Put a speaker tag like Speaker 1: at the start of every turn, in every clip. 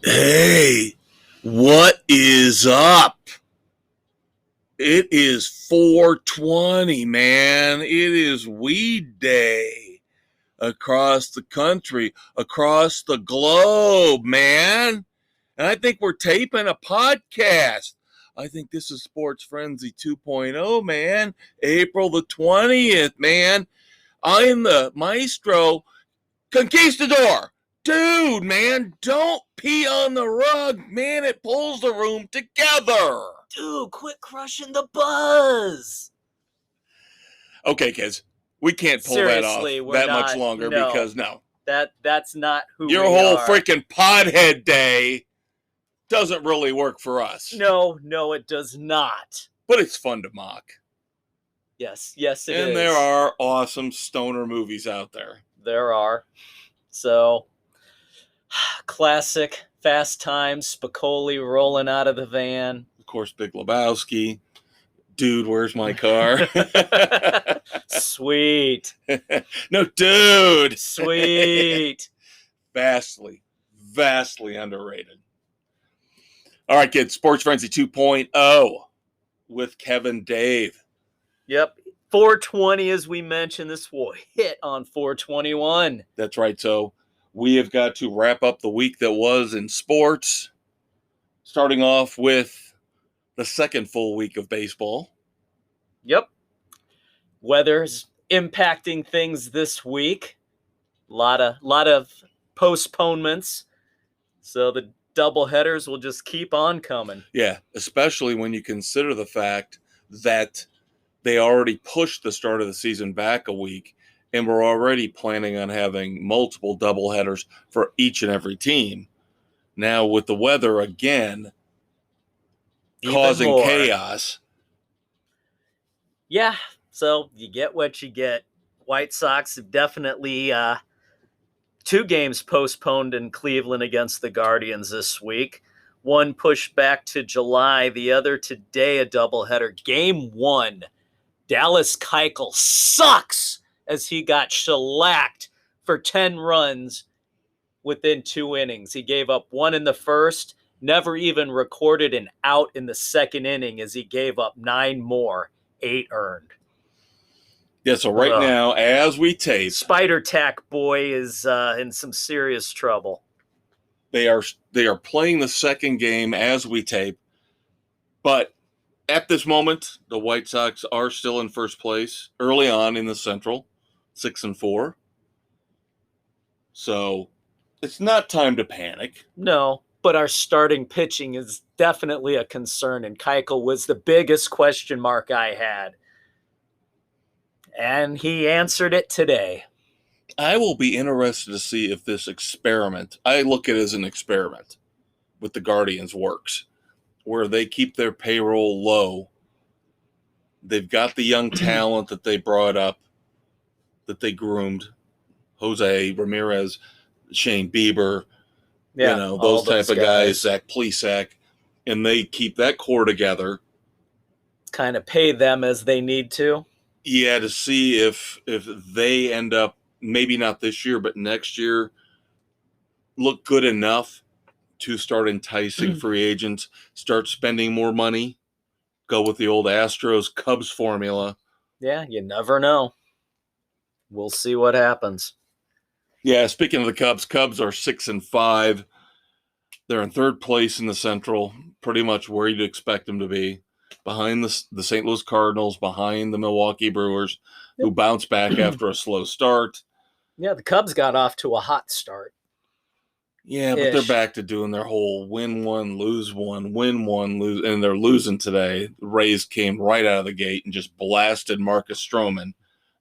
Speaker 1: Hey, what is up? It is 420, man. It is weed day across the country, across the globe, man. And I think we're taping a podcast. I think this is Sports Frenzy 2.0, man. April the 20th, man. I'm the maestro conquistador. Dude, man, don't pee on the rug, man. It pulls the room together.
Speaker 2: Dude, quit crushing the buzz.
Speaker 1: Okay, kids, we can't pull
Speaker 2: Seriously,
Speaker 1: that off
Speaker 2: we're
Speaker 1: that
Speaker 2: not,
Speaker 1: much longer
Speaker 2: no.
Speaker 1: because no.
Speaker 2: That's not who
Speaker 1: Your
Speaker 2: we
Speaker 1: whole
Speaker 2: are.
Speaker 1: freaking podhead day doesn't really work for us.
Speaker 2: No, it does not.
Speaker 1: But it's fun to mock.
Speaker 2: Yes, it is.
Speaker 1: And there are awesome stoner movies out there.
Speaker 2: There are. So, classic Fast Times, Spicoli rolling out of the van.
Speaker 1: Of course, Big Lebowski. Dude, where's my car?
Speaker 2: Sweet.
Speaker 1: No, dude.
Speaker 2: Sweet.
Speaker 1: Vastly underrated. All right, kids, Sports Frenzy 2.0 with Kev Dave.
Speaker 2: Yep. 420, as we mentioned, this will hit on 421.
Speaker 1: That's right. So we have got to wrap up the week that was in sports, starting off with the second full week of baseball.
Speaker 2: Yep. Weather's impacting things this week. A lot of postponements. So the doubleheaders will just keep on coming.
Speaker 1: Yeah, especially when you consider the fact that they already pushed the start of the season back a week, and we're already planning on having multiple doubleheaders for each and every team. Now, with the weather again causing chaos.
Speaker 2: Yeah, so you get what you get. White Sox have definitely 2 games postponed in Cleveland against the Guardians this week. One pushed back to July, the other today, a doubleheader. Game 1. Dallas Keuchel sucks as he got shellacked for 10 runs within 2 innings. He gave up 1 in the first, never even recorded an out in the second inning as he gave up 9 more, 8 earned.
Speaker 1: Yeah, so right now, as we tape,
Speaker 2: Spider Tack boy is in some serious trouble.
Speaker 1: They are playing the second game as we tape, but at this moment, the White Sox are still in first place early on in the Central, 6-4. So it's not time to panic.
Speaker 2: No, but our starting pitching is definitely a concern, and Keuchel was the biggest question mark I had. And he answered it today.
Speaker 1: I will be interested to see if this experiment, I look at it as an experiment with the Guardians, works, where they keep their payroll low. They've got the young talent that they brought up, that they groomed, Jose Ramirez, Shane Bieber, those type of guys, Zach Plesac, and they keep that core together.
Speaker 2: Kind of pay them as they need to.
Speaker 1: Yeah, to see if they end up, maybe not this year, but next year, look good enough to start enticing free agents, start spending more money, go with the old Astros Cubs formula.
Speaker 2: Yeah, you never know. We'll see what happens.
Speaker 1: Yeah, speaking of the Cubs are 6-5. They're in third place in the Central, pretty much where you'd expect them to be, behind the St. Louis Cardinals, behind the Milwaukee Brewers, who bounced back after a slow start.
Speaker 2: Yeah, the Cubs got off to a hot start.
Speaker 1: Yeah, but they're back to doing their whole win one, lose one, win one, lose, and they're losing today. The Rays came right out of the gate and just blasted Marcus Stroman.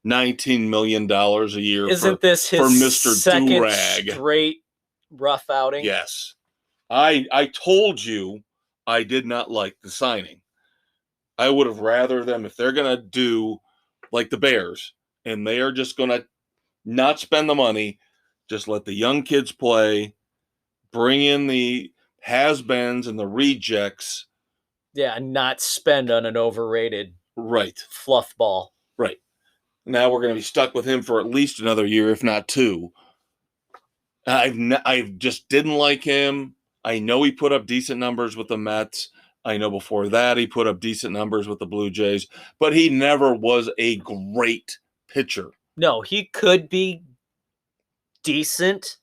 Speaker 1: $19 million a year
Speaker 2: Isn't this his
Speaker 1: for Mr.
Speaker 2: second
Speaker 1: Durag.
Speaker 2: Straight rough outing?
Speaker 1: Yes. I told you I did not like the signing. I would have rather them, if they're going to do like the Bears, and they are just going to not spend the money, just let the young kids play, bring in the has-beens and the rejects.
Speaker 2: Yeah, and not spend on an overrated fluff ball.
Speaker 1: Right. Now we're going to be stuck with him for at least another year, if not 2. I just didn't like him. I know he put up decent numbers with the Mets. I know before that he put up decent numbers with the Blue Jays, but he never was a great pitcher.
Speaker 2: No, he could be decent,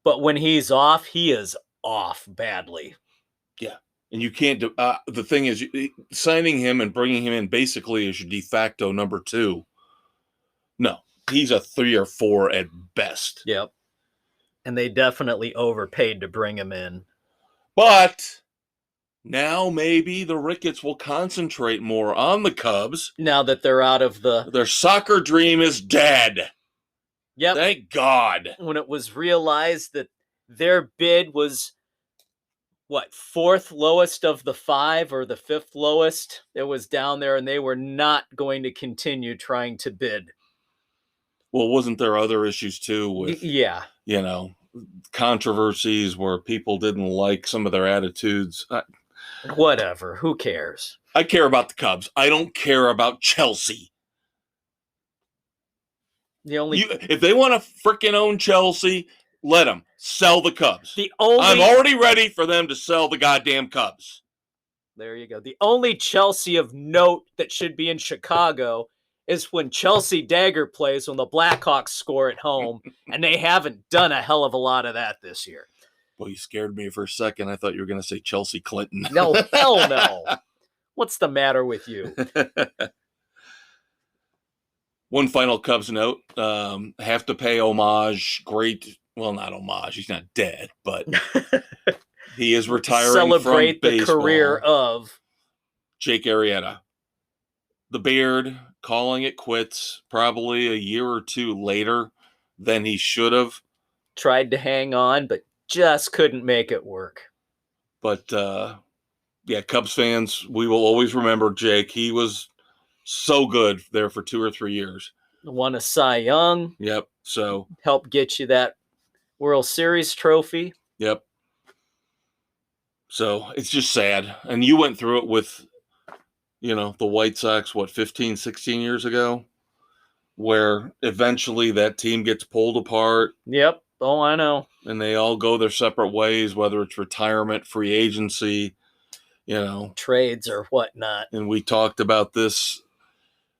Speaker 2: but when he's off, he is off badly.
Speaker 1: Yeah. And you can't do the thing is signing him and bringing him in basically is your de facto number 2. No, he's a 3 or 4 at best.
Speaker 2: Yep. And they definitely overpaid to bring him in.
Speaker 1: But now maybe the Ricketts will concentrate more on the Cubs.
Speaker 2: Now that they're out of
Speaker 1: their soccer dream is dead.
Speaker 2: Yep.
Speaker 1: Thank God.
Speaker 2: When it was realized that their bid was, 4th lowest of the 5 or the 5th lowest, it was down there, and they were not going to continue trying to bid.
Speaker 1: Well, wasn't there other issues too with, controversies where people didn't like some of their attitudes?
Speaker 2: Whatever. Who cares?
Speaker 1: I care about the Cubs. I don't care about Chelsea. If they want to frickin' own Chelsea, let them sell the Cubs. I'm already ready for them to sell the goddamn Cubs.
Speaker 2: There you go. The only Chelsea of note that should be in Chicago is when Chelsea Dagger plays when the Blackhawks score at home, and they haven't done a hell of a lot of that this year.
Speaker 1: Well, you scared me for a second. I thought you were going to say Chelsea Clinton.
Speaker 2: No, hell no. What's the matter with you?
Speaker 1: One final Cubs note. Have to pay homage. Great. Well, not homage. He's not dead, but he is retiring
Speaker 2: Celebrate
Speaker 1: from
Speaker 2: the
Speaker 1: baseball.
Speaker 2: career of
Speaker 1: Jake Arrieta. The Beard calling it quits probably a year or 2 later than he should have.
Speaker 2: Tried to hang on, but just couldn't make it work.
Speaker 1: But, Cubs fans, we will always remember Jake. He was so good there for 2 or 3 years.
Speaker 2: Won a Cy Young.
Speaker 1: Yep. So
Speaker 2: helped get you that World Series trophy.
Speaker 1: Yep. So it's just sad. And you went through it with, the White Sox, 15, 16 years ago, where eventually that team gets pulled apart.
Speaker 2: Yep. Oh, I know.
Speaker 1: And they all go their separate ways, whether it's retirement, free agency,
Speaker 2: trades or whatnot.
Speaker 1: And we talked about this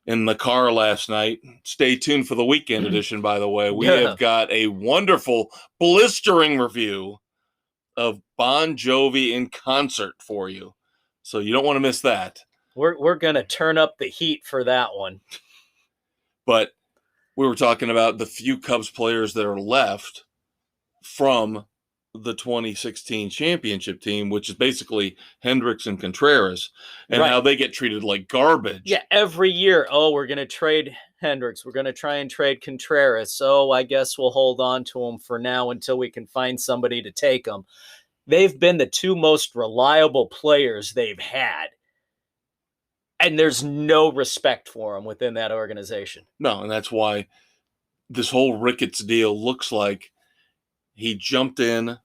Speaker 1: in the car last night. Stay tuned for the weekend edition, by the way. We have got a wonderful, blistering review of Bon Jovi in concert for you. So you don't want to miss that.
Speaker 2: We're going to turn up the heat for that one.
Speaker 1: But we were talking about the few Cubs players that are left from the 2016 championship team, which is basically Hendricks and Contreras, and how they get treated like garbage.
Speaker 2: Yeah, every year, we're going to trade Hendricks. We're going to try and trade Contreras. So I guess we'll hold on to him for now until we can find somebody to take him. They've been the 2 most reliable players they've had. And there's no respect for them within that organization.
Speaker 1: No, and that's why this whole Ricketts deal looks like he jumped in,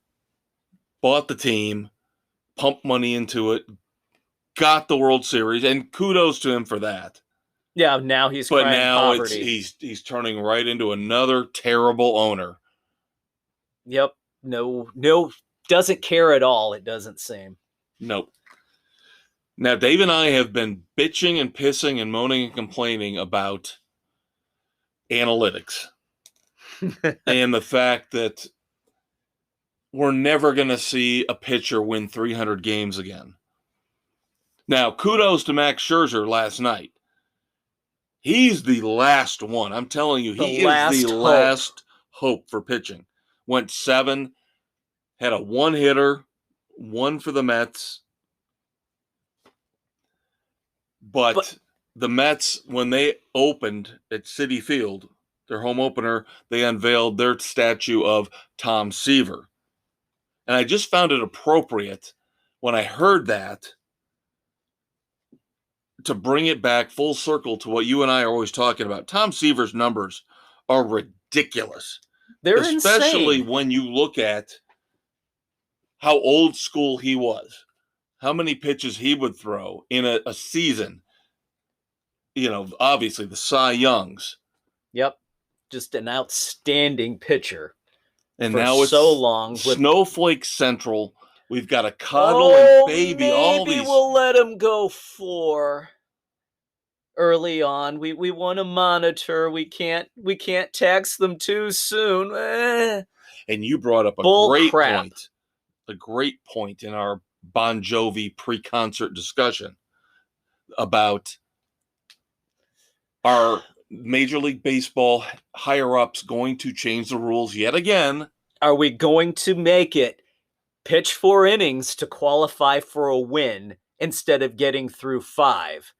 Speaker 1: bought the team, pumped money into it, got the World Series, and kudos to him for that.
Speaker 2: Yeah, now he's crying poverty.
Speaker 1: But now he's turning right into another terrible owner.
Speaker 2: Yep. No, doesn't care at all, it doesn't seem.
Speaker 1: Nope. Now, Dave and I have been bitching and pissing and moaning and complaining about analytics and the fact that we're never going to see a pitcher win 300 games again. Now, kudos to Max Scherzer last night. He's the last one. I'm telling you, he is the last hope for pitching. Went 7, had a 1-hitter, 1 for the Mets. But the Mets, when they opened at Citi Field, their home opener, they unveiled their statue of Tom Seaver. And I just found it appropriate when I heard that to bring it back full circle to what you and I are always talking about. Tom Seaver's numbers are ridiculous.
Speaker 2: They're
Speaker 1: especially
Speaker 2: insane.
Speaker 1: When you look at how old school he was. How many pitches he would throw in a season. Obviously the Cy Youngs.
Speaker 2: Yep. Just an outstanding pitcher.
Speaker 1: And
Speaker 2: for
Speaker 1: now it's
Speaker 2: so long.
Speaker 1: Snowflake Central We've got to cuddle and baby all
Speaker 2: maybe
Speaker 1: these.
Speaker 2: we'll let him go 4 early on. We want to monitor. We can't tax them too soon.
Speaker 1: And you brought up a
Speaker 2: Bull
Speaker 1: great
Speaker 2: crap.
Speaker 1: point. A great point in our Bon Jovi pre-concert discussion about our Major League Baseball higher-ups going to change the rules yet again.
Speaker 2: Are we going to make it pitch 4 innings to qualify for a win instead of getting through 5?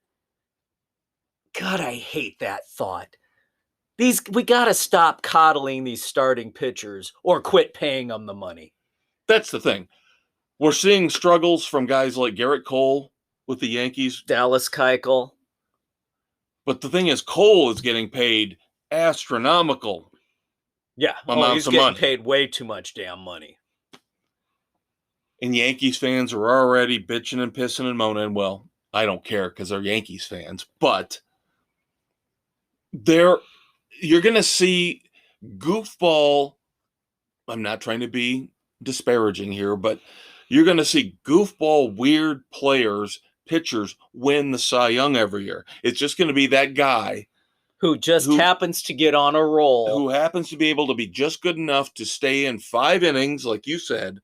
Speaker 2: God, I hate that thought. We got to stop coddling these starting pitchers or quit paying them the money.
Speaker 1: That's the thing. We're seeing struggles from guys like Garrett Cole with the Yankees.
Speaker 2: Dallas Keuchel.
Speaker 1: But the thing is, Cole is getting paid astronomical amounts
Speaker 2: he's
Speaker 1: of
Speaker 2: getting
Speaker 1: money.
Speaker 2: paid way too much damn money.
Speaker 1: And Yankees fans are already bitching and pissing and moaning. Well, I don't care because they're Yankees fans. But you're going to see goofball. I'm not trying to be disparaging here, but you're going to see goofball, weird pitchers win the Cy Young every year. It's just going to be that guy
Speaker 2: who happens to get on a roll,
Speaker 1: who happens to be able to be just good enough to stay in 5 innings, like you said,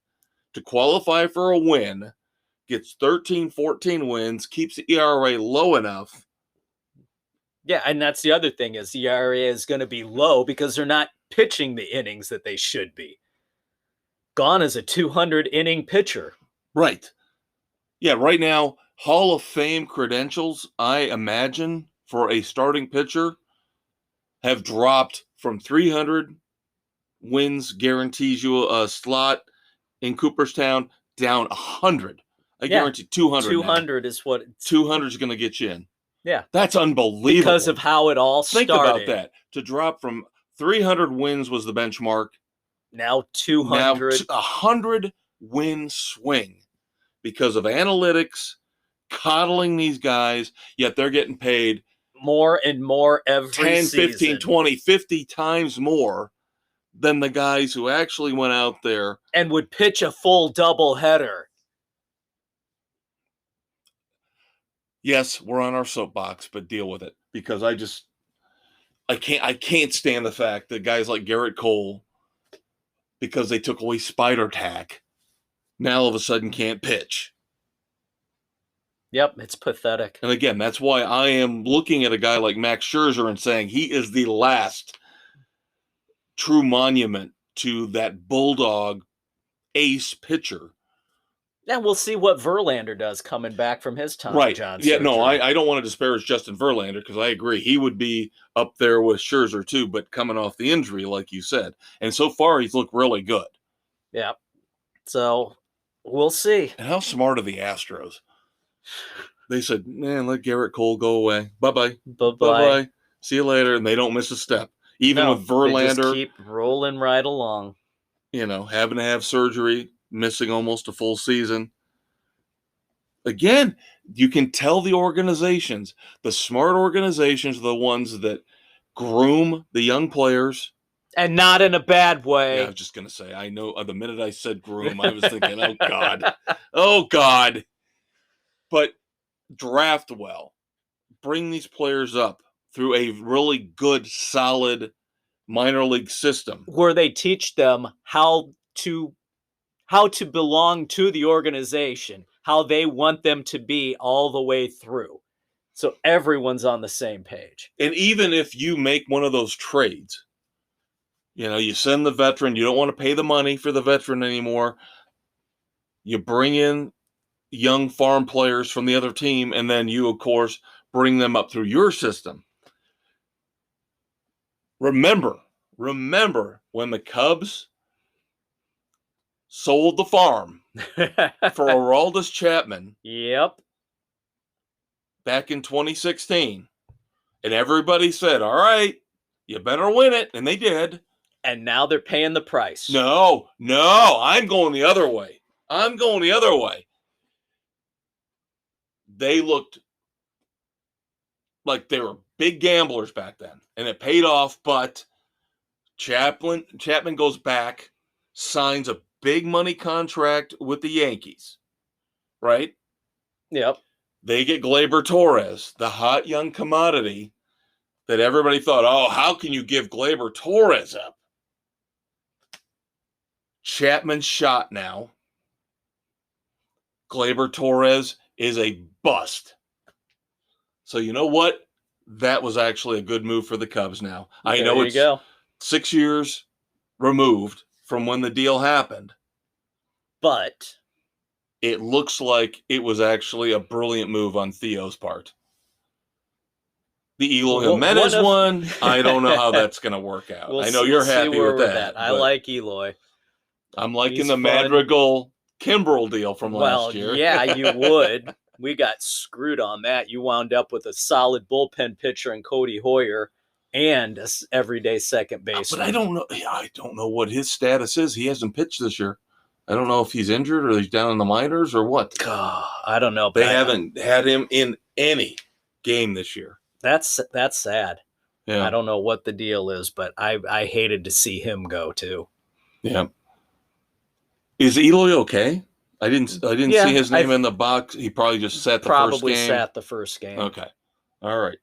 Speaker 1: to qualify for a win, gets 13, 14 wins, keeps the ERA low enough.
Speaker 2: Yeah, and that's the other thing is the ERA is going to be low because they're not pitching the innings that they should be. Gone is a 200-inning pitcher.
Speaker 1: Right. Yeah, right now, Hall of Fame credentials, I imagine, for a starting pitcher have dropped from 300 wins guarantees you a slot in Cooperstown down 100. I guarantee 200
Speaker 2: 200 now. Is what
Speaker 1: 200 is going to get you in.
Speaker 2: Yeah.
Speaker 1: That's unbelievable.
Speaker 2: Because of how it all started.
Speaker 1: Think about that. To drop from 300 wins was the benchmark.
Speaker 2: Now 200.
Speaker 1: Now 100 win swing because of analytics, coddling these guys, yet they're getting paid
Speaker 2: more and more every
Speaker 1: 10,
Speaker 2: season.
Speaker 1: 15, 20, 50 times more than the guys who actually went out there
Speaker 2: and would pitch a full doubleheader.
Speaker 1: Yes, we're on our soapbox, but deal with it because I can't stand the fact that guys like Garrett Cole, because they took away spider tack, now all of a sudden can't pitch.
Speaker 2: Yep, it's pathetic.
Speaker 1: And again, that's why I am looking at a guy like Max Scherzer and saying he is the last true monument to that bulldog ace pitcher.
Speaker 2: And we'll see what Verlander does coming back from his time.
Speaker 1: Right.
Speaker 2: John
Speaker 1: Yeah,
Speaker 2: surgery.
Speaker 1: no, I don't want to disparage Justin Verlander because I agree. He would be up there with Scherzer too, but coming off the injury, like you said. And so far, he's looked really good.
Speaker 2: Yeah. So we'll see.
Speaker 1: And how smart are the Astros? They said, man, let Garrett Cole go away. Bye-bye. Bye-bye. See you later. And they don't miss a step. Even with Verlander.
Speaker 2: They just keep rolling right along.
Speaker 1: Having to have surgery, missing almost a full season. Again, you can tell the organizations, the smart organizations are the ones that groom the young players.
Speaker 2: And not in a bad way.
Speaker 1: Yeah, I was just going to say, I know the minute I said groom, I was thinking, oh, God. Oh, God. But draft well. Bring these players up through a really good, solid minor league system.
Speaker 2: Where they teach them how to belong to the organization, how they want them to be all the way through. So everyone's on the same page.
Speaker 1: And even if you make one of those trades, you send the veteran, you don't want to pay the money for the veteran anymore. You bring in young farm players from the other team, and then you, of course, bring them up through your system. Remember when the Cubs sold the farm for Aroldis Chapman.
Speaker 2: Yep.
Speaker 1: Back in 2016. And everybody said, all right, you better win it. And they did.
Speaker 2: And now they're paying the price.
Speaker 1: No, I'm going the other way. They looked like they were big gamblers back then. And it paid off, but Chapman goes back, signs a big money contract with the Yankees, right?
Speaker 2: Yep.
Speaker 1: They get Gleyber Torres, the hot young commodity that everybody thought, oh, how can you give Gleyber Torres up? Chapman's shot now. Gleyber Torres is a bust. So you know what? That was actually a good move for the Cubs now. I know it's 6 years removed from when the deal happened.
Speaker 2: But
Speaker 1: it looks like it was actually a brilliant move on Theo's part. The Eloy Jimenez one, I don't know how that's going to work out. I know you're happy with that.
Speaker 2: I like Eloy.
Speaker 1: I'm liking the Madrigal Kimbrel deal from last year.
Speaker 2: Yeah, you would. We got screwed on that. You wound up with a solid bullpen pitcher in Cody Hoyer and an everyday second baseman.
Speaker 1: But I don't know what his status is. He hasn't pitched this year. I don't know if he's injured or he's down in the minors or what.
Speaker 2: I don't know.
Speaker 1: They haven't had him in any game this year.
Speaker 2: That's sad.
Speaker 1: Yeah.
Speaker 2: I don't know what the deal is, but I hated to see him go too.
Speaker 1: Yeah. Is Eloy okay? I didn't see his name in the box. He probably just sat the first game.
Speaker 2: Probably sat the first game.
Speaker 1: Okay. All right.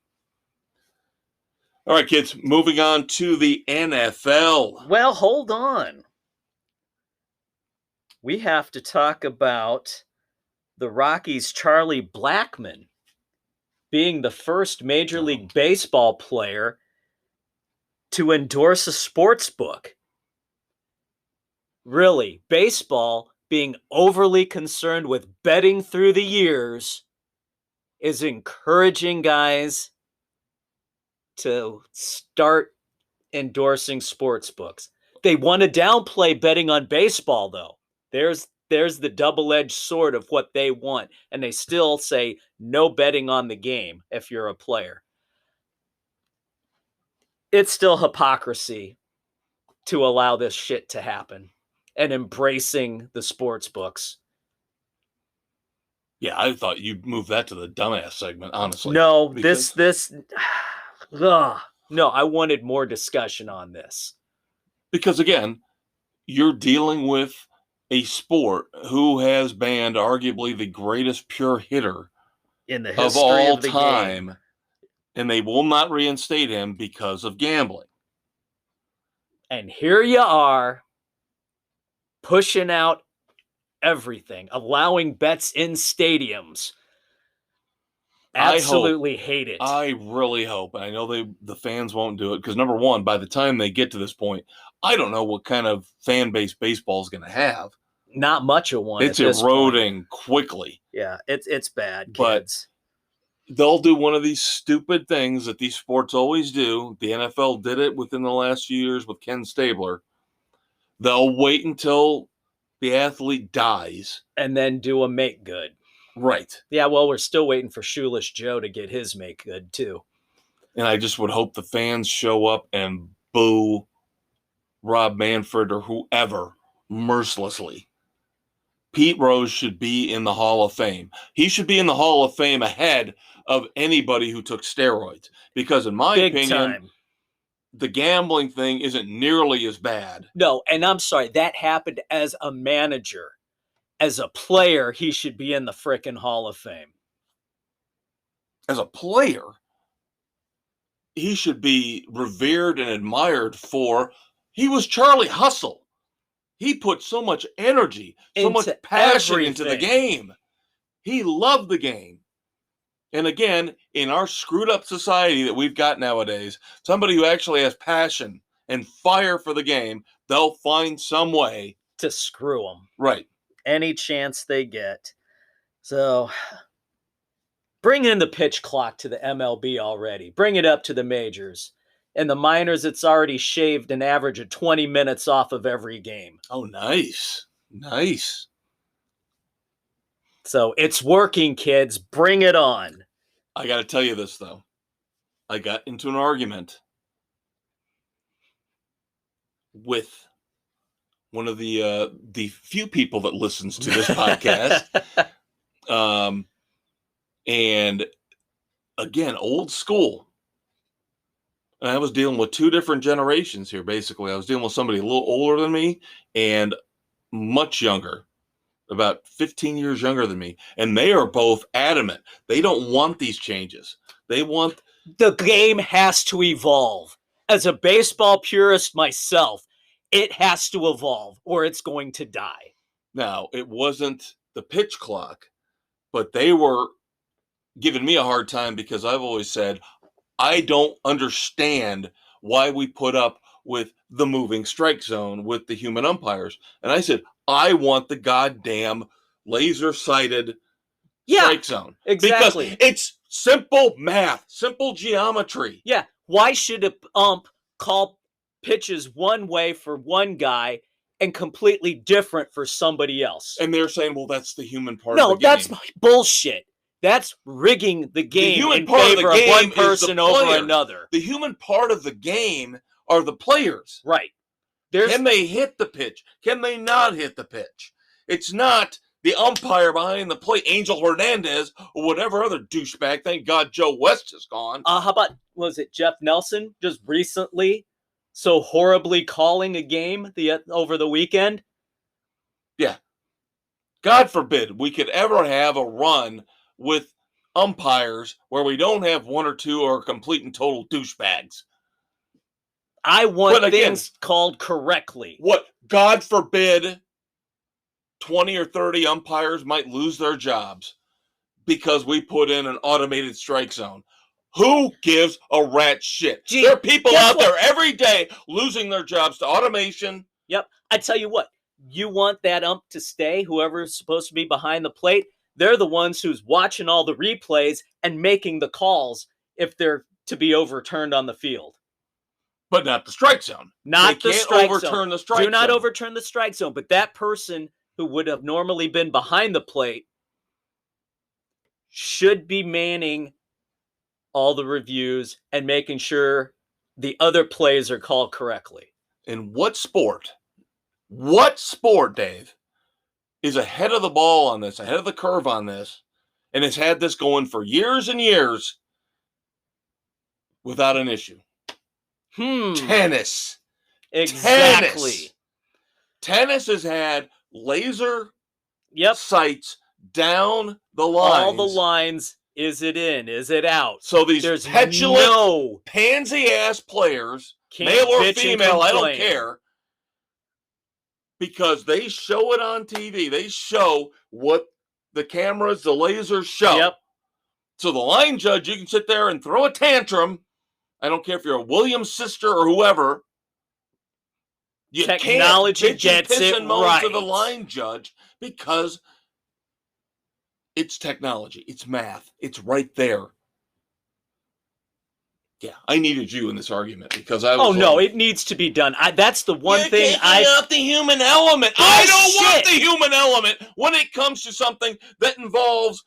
Speaker 1: All right, kids. Moving on to the NFL.
Speaker 2: Well, hold on. We have to talk about the Rockies' Charlie Blackmon being the first Major League Baseball player to endorse a sports book. Really, baseball being overly concerned with betting through the years is encouraging guys to start endorsing sports books. They want to downplay betting on baseball, though. There's the double-edged sword of what they want, and they still say no betting on the game if you're a player. It's still hypocrisy to allow this shit to happen and embracing the sports books.
Speaker 1: Yeah, I thought you'd move that to the dumbass segment, honestly.
Speaker 2: No, no, I wanted more discussion on this.
Speaker 1: Because, again, you're dealing with a sport who has banned arguably the greatest pure hitter
Speaker 2: in the history
Speaker 1: of all
Speaker 2: the
Speaker 1: time,
Speaker 2: game.
Speaker 1: And they will not reinstate him because of gambling.
Speaker 2: And here you are, pushing out everything, allowing bets in stadiums. Absolutely hate it.
Speaker 1: I really hope, and I know the fans won't do it, because number one, by the time they get to this point, I don't know what kind of fan base baseball is going to have.
Speaker 2: Not much of one.
Speaker 1: It's eroding quickly.
Speaker 2: Yeah, it's bad, kids.
Speaker 1: But they'll do one of these stupid things that these sports always do. The NFL did it within the last few years with Ken Stabler. They'll wait until the athlete dies.
Speaker 2: And then do a make good.
Speaker 1: Right.
Speaker 2: Yeah, well, we're still waiting for Shoeless Joe to get his make good, too.
Speaker 1: And I just would hope the fans show up and boo Rob Manfred or whoever mercilessly. Pete Rose should be in the Hall of Fame. He should be in the Hall of Fame ahead of anybody who took steroids. Because in my opinion, the gambling thing isn't nearly as bad.
Speaker 2: No, and I'm sorry, that happened as a manager. As a player, he should be in the frickin' Hall of Fame.
Speaker 1: As a player, he should be revered and admired for, he was Charlie Hustle. He put so much energy, so much passion into the game. He loved the game. And again, in our screwed up society that we've got nowadays, somebody who actually has passion and fire for the game, they'll find some way
Speaker 2: to screw them.
Speaker 1: Right.
Speaker 2: Any chance they get. So bring in the pitch clock to the MLB already. Bring it up to the majors. In the minors, it's already shaved an average of 20 minutes off of every game.
Speaker 1: Oh, nice. Nice.
Speaker 2: So it's working, kids. Bring it on.
Speaker 1: I got to tell you this, though. I got into an argument with one of the few people that listens to this podcast. And again, old school. And I was dealing with two different generations here, basically. I was dealing with somebody a little older than me and much younger, about 15 years younger than me, and they are both adamant. They don't want these changes. They want...
Speaker 2: The game has to evolve. As a baseball purist myself, it has to evolve or it's going to die.
Speaker 1: Now, it wasn't the pitch clock, but they were giving me a hard time because I've always said, I don't understand why we put up with the moving strike zone with the human umpires. And I said, I want the goddamn laser-sighted strike zone.
Speaker 2: Exactly.
Speaker 1: Because it's simple math, simple geometry.
Speaker 2: Yeah. Why should a ump call pitches one way for one guy and completely different for somebody else?
Speaker 1: And they're saying, well, that's the human part of the game.
Speaker 2: No, that's bullshit. That's rigging the game in favor of one person over another.
Speaker 1: The human part of the game are the players.
Speaker 2: Right.
Speaker 1: Can they hit the pitch? Can they not hit the pitch? It's not the umpire behind the plate, Angel Hernandez, or whatever other douchebag. Thank God Joe West is gone.
Speaker 2: How about, was it Jeff Nelson just recently so horribly calling a game over the weekend?
Speaker 1: Yeah. God forbid we could ever have a run with umpires where we don't have one or two or complete and total douchebags.
Speaker 2: I want things called correctly.
Speaker 1: What, God forbid, 20 or 30 umpires might lose their jobs because we put in an automated strike zone. Who gives a rat shit? There are people out there every day losing their jobs to automation.
Speaker 2: Yep. I tell you what, you want that ump to stay, whoever's supposed to be behind the plate. They're the ones who's watching all the replays and making the calls if they're to be overturned on the field.
Speaker 1: But not the strike zone.
Speaker 2: Not the strike zone.
Speaker 1: Overturn the strike zone.
Speaker 2: Do not overturn the strike zone. But that person who would have normally been behind the plate should be manning all the reviews and making sure the other plays are called correctly.
Speaker 1: In what sport, Dave, is ahead of the ball on this, ahead of the curve on this, and has had this going for years and years without an issue? Tennis.
Speaker 2: Exactly.
Speaker 1: Tennis has had laser sights down the lines.
Speaker 2: All the lines. Is it in? Is it out?
Speaker 1: So these petulant, pansy-ass players, male or female, I don't care, because they show it on TV. They show what the cameras, the lasers show.
Speaker 2: Yep.
Speaker 1: So the line judge, you can sit there and throw a tantrum. I don't care if you're a Williams sister or whoever.
Speaker 2: Technology gets it right
Speaker 1: to the line judge because it's technology. It's math. It's right there. Yeah, I needed you in this argument because I was.
Speaker 2: Oh no, it needs to be done. That's the one thing
Speaker 1: You're taking out the human element. I don't want the human element when it comes to something that involves.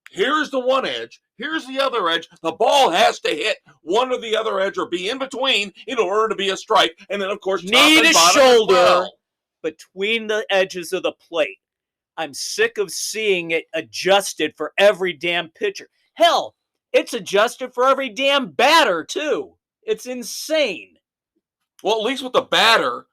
Speaker 1: Here's the one edge. Here's the other edge. The ball has to hit one or the other edge or be in between in order to be a strike. And then, of course,
Speaker 2: need a shoulder between the edges of the plate. I'm sick of seeing it adjusted for every damn pitcher. Hell, it's adjusted for every damn batter, too. It's insane.
Speaker 1: Well, at least with the batter.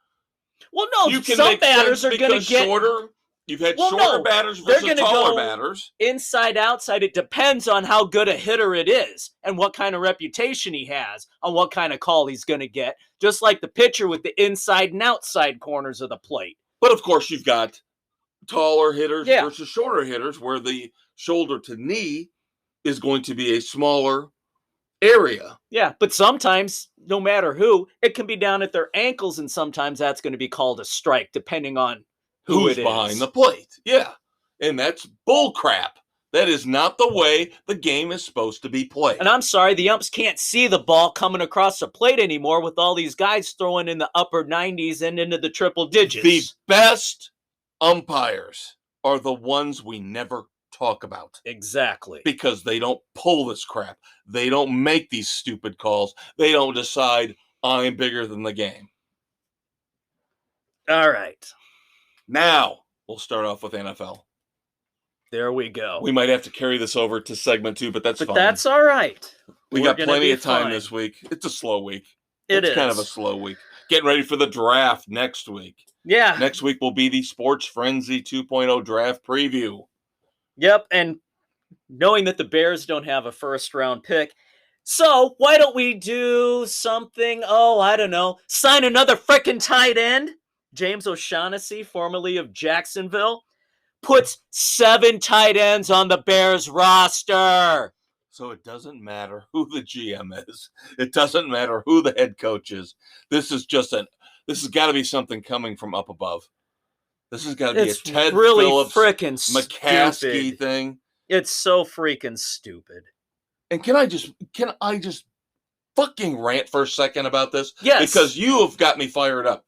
Speaker 2: Well, no, some batters are going to get
Speaker 1: shorter. You've had shorter batters versus taller batters.
Speaker 2: Inside, outside. It depends on how good a hitter it is and what kind of reputation he has, on what kind of call he's going to get. Just like the pitcher with the inside and outside corners of the plate.
Speaker 1: But, of course, you've got taller hitters versus shorter hitters where the shoulder to knee is going to be a smaller area.
Speaker 2: Yeah, but sometimes, no matter who, it can be down at their ankles, and sometimes that's going to be called a strike, depending on who's
Speaker 1: behind the plate. Yeah, and that's bull crap. That is not the way the game is supposed to be played.
Speaker 2: And I'm sorry, the umps can't see the ball coming across the plate anymore with all these guys throwing in the upper 90s and into the triple digits.
Speaker 1: The best umpires are the ones we never talk about.
Speaker 2: Exactly.
Speaker 1: Because they don't pull this crap. They don't make these stupid calls. They don't decide, I'm bigger than the game.
Speaker 2: All right.
Speaker 1: Now, we'll start off with NFL.
Speaker 2: There we go.
Speaker 1: We might have to carry this over to segment 2, but that's fine.
Speaker 2: But that's all right.
Speaker 1: We got plenty of time this week. It's a slow week. It's kind of a slow week. Getting ready for the draft next week.
Speaker 2: Yeah.
Speaker 1: Next week will be the Sports Frenzy 2.0 draft preview.
Speaker 2: Yep, and knowing that the Bears don't have a first-round pick, so why don't we do something, I don't know, sign another frickin' tight end? James O'Shaughnessy, formerly of Jacksonville, puts 7 tight ends on the Bears roster.
Speaker 1: So it doesn't matter who the GM is. It doesn't matter who the head coach is. This has got to be something coming from up above. This has got to be a Ted
Speaker 2: really
Speaker 1: Phillips,
Speaker 2: frickin'
Speaker 1: McCaskey
Speaker 2: stupid
Speaker 1: thing.
Speaker 2: It's so freaking stupid.
Speaker 1: And can I just fucking rant for a second about this?
Speaker 2: Yes.
Speaker 1: Because you have got me fired up.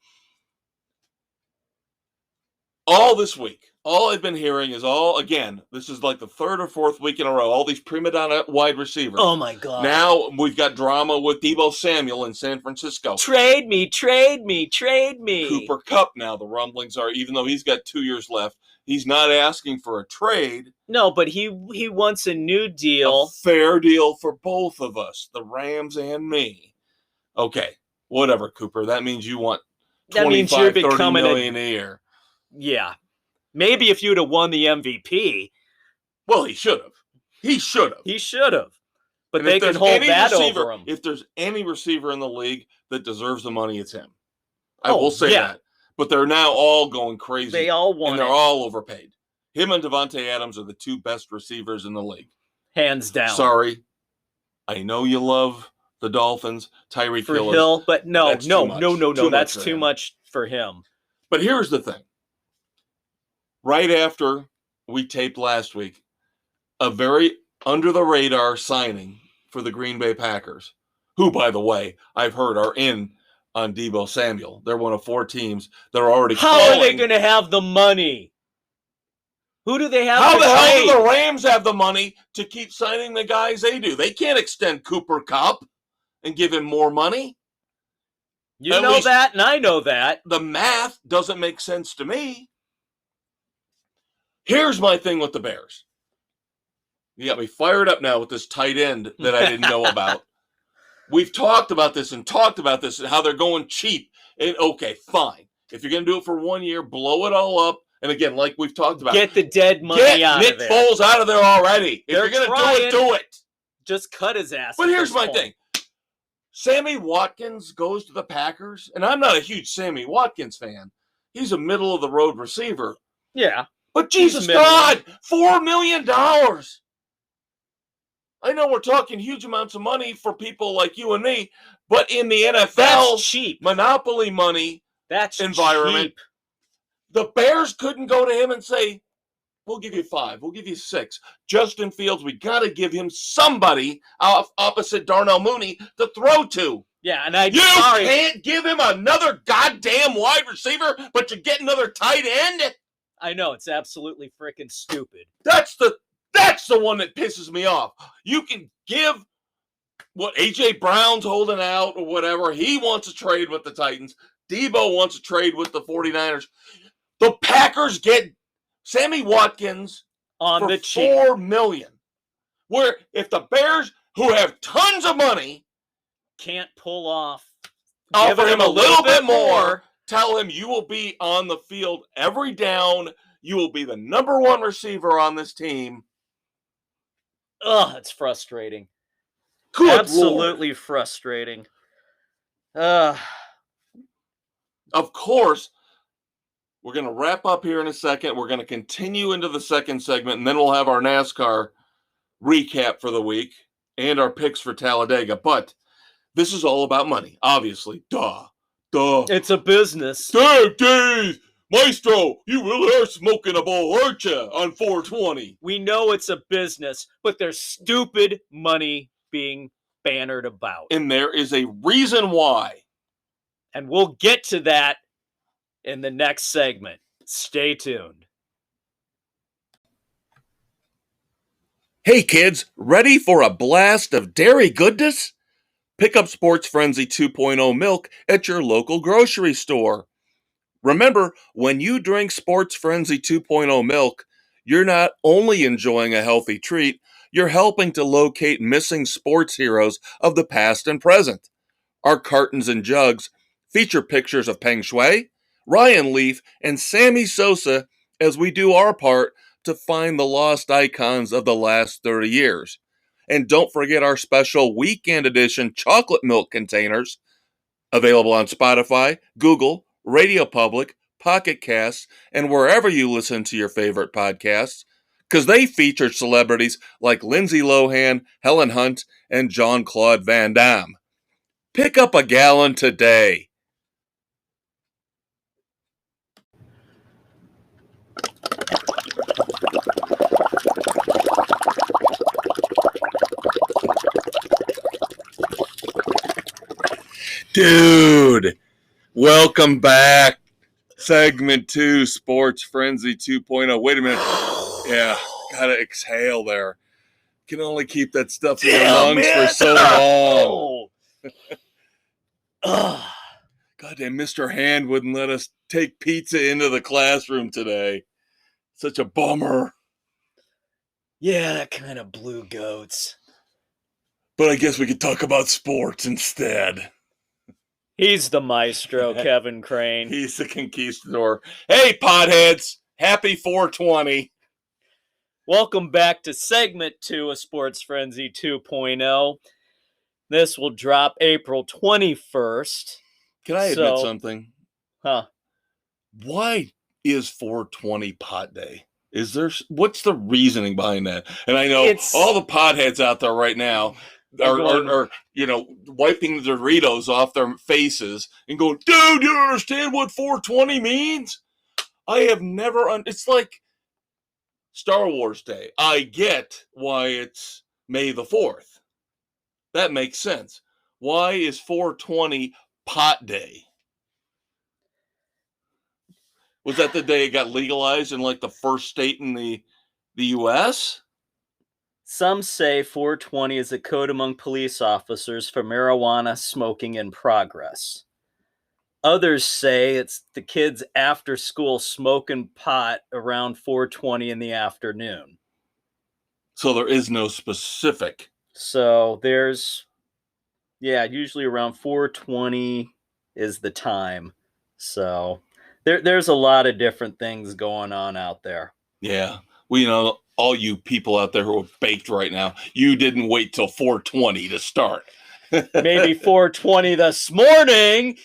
Speaker 1: All this week, all I've been hearing is this is like the 3rd or 4th week in a row, all these prima donna wide receivers.
Speaker 2: Oh my God.
Speaker 1: Now we've got drama with Deebo Samuel in San Francisco.
Speaker 2: Trade me.
Speaker 1: Cooper Kupp now, the rumblings are, even though he's got 2 years left, he's not asking for a trade.
Speaker 2: No, but he wants a new deal.
Speaker 1: A fair deal for both of us, the Rams and me. Okay, whatever, Cooper. That means you want 25, 30 million a year.
Speaker 2: Yeah. Maybe if you'd have won the MVP.
Speaker 1: Well, he should have.
Speaker 2: But they can hold that over him.
Speaker 1: If there's any receiver in the league that deserves the money, it's him. I will say that. But they're now all going crazy.
Speaker 2: They all want
Speaker 1: and they're all overpaid. Him and Devontae Adams are the 2 best receivers in the league.
Speaker 2: Hands down.
Speaker 1: Sorry. I know you love the Dolphins, Tyreek
Speaker 2: Hill, but no. That's too much for him.
Speaker 1: But here's the thing. Right after we taped last week, a very under-the-radar signing for the Green Bay Packers, who, by the way, I've heard are in on Deebo Samuel. They're one of 4 teams that are already
Speaker 2: How are they going to have the money? Who do they have
Speaker 1: How
Speaker 2: to
Speaker 1: the hell
Speaker 2: trade?
Speaker 1: do the Rams have the money to keep signing the guys they do? They can't extend Cooper Kupp and give him more money.
Speaker 2: You know that, and I know that.
Speaker 1: The math doesn't make sense to me. Here's my thing with the Bears. You got me fired up now with this tight end that I didn't know about. We've talked about this and how they're going cheap. And okay, fine. If you're going to do it for 1 year, blow it all up. And again, like we've talked about,
Speaker 2: get the dead money out
Speaker 1: of there. Nick Foles out of there already. If you're going to do it.
Speaker 2: Just cut his ass.
Speaker 1: But here's my thing. Sammy Watkins goes to the Packers, and I'm not a huge Sammy Watkins fan. He's a middle-of-the-road receiver.
Speaker 2: Yeah.
Speaker 1: But Jesus God, $4 million. I know we're talking huge amounts of money for people like you and me, but in the NFL,
Speaker 2: that's cheap.
Speaker 1: Monopoly money environment,
Speaker 2: cheap.
Speaker 1: The Bears couldn't go to him and say, we'll give you 5, we'll give you 6. Justin Fields, we got to give him somebody opposite Darnell Mooney to throw to.
Speaker 2: Yeah, and
Speaker 1: you can't give him another goddamn wide receiver, but you get another tight end?
Speaker 2: I know, it's absolutely freaking stupid.
Speaker 1: That's the one that pisses me off. You can give what A.J. Brown's holding out or whatever. He wants to trade with the Titans. Deebo wants to trade with the 49ers. The Packers get Sammy Watkins
Speaker 2: on
Speaker 1: for
Speaker 2: the cheap.
Speaker 1: $4 million. Where if the Bears, who have tons of money,
Speaker 2: can't pull off,
Speaker 1: offer him a little bit more, tell him you will be on the field every down. You will be the number 1 receiver on this team.
Speaker 2: Ugh, it's frustrating.
Speaker 1: Good
Speaker 2: Absolutely
Speaker 1: Lord.
Speaker 2: Frustrating.
Speaker 1: Of course, we're going to wrap up here in a second. We're going to continue into the second segment, and then we'll have our NASCAR recap for the week and our picks for Talladega. But this is all about money, obviously. Duh.
Speaker 2: It's a business.
Speaker 1: Dave, Maestro, you really are smoking a bowl, aren't you, on 420?
Speaker 2: We know it's a business, but there's stupid money being bannered about.
Speaker 1: And there is a reason why.
Speaker 2: And we'll get to that in the next segment. Stay tuned.
Speaker 1: Hey kids, ready for a blast of dairy goodness? Pick up Sports Frenzy 2.0 milk at your local grocery store. Remember, when you drink Sports Frenzy 2.0 milk, you're not only enjoying a healthy treat, you're helping to locate missing sports heroes of the past and present. Our cartons and jugs feature pictures of Peng Shui, Ryan Leaf, and Sammy Sosa as we do our part to find the lost icons of the last 30 years. And don't forget our special weekend edition chocolate milk containers, available on Spotify, Google, Radio Public, Pocket Casts, and wherever you listen to your favorite podcasts, because they featured celebrities like Lindsay Lohan, Helen Hunt, and Jean-Claude Van Damme. Pick up a gallon today. Dude, welcome back. Segment 2, Sports Frenzy 2.0. Wait a minute. Yeah, gotta exhale there. Can only keep that stuff in your lungs for so long. Goddamn, Mr. Hand wouldn't let us take pizza into the classroom today. Such a bummer.
Speaker 2: Yeah, that kind of blew goats.
Speaker 1: But I guess we could talk about sports instead.
Speaker 2: He's the maestro, Kevin Crane.
Speaker 1: He's the conquistador. Hey, potheads. Happy 420.
Speaker 2: Welcome back to segment 2 of Sports Frenzy 2.0. This will drop April 21st.
Speaker 1: Can I admit something?
Speaker 2: Huh?
Speaker 1: Why is 420 pot day? What's the reasoning behind that? And I know all the potheads out there right now are wiping the Doritos off their faces and going, dude, you don't understand what 420 means? I have never, it's like Star Wars Day. I get why it's May the 4th. That makes sense. Why is 420 pot day? Was that the day it got legalized in like the first state in the U.S.?
Speaker 2: Some say 420 is a code among police officers for marijuana smoking in progress. Others say it's the kids after school smoking pot around 420 in the afternoon.
Speaker 1: So there is no specific.
Speaker 2: So usually around 420 is the time. So there's a lot of different things going on out there.
Speaker 1: Yeah. Well, all you people out there who are baked right now, you didn't wait till 420 to start.
Speaker 2: Maybe 420 this morning.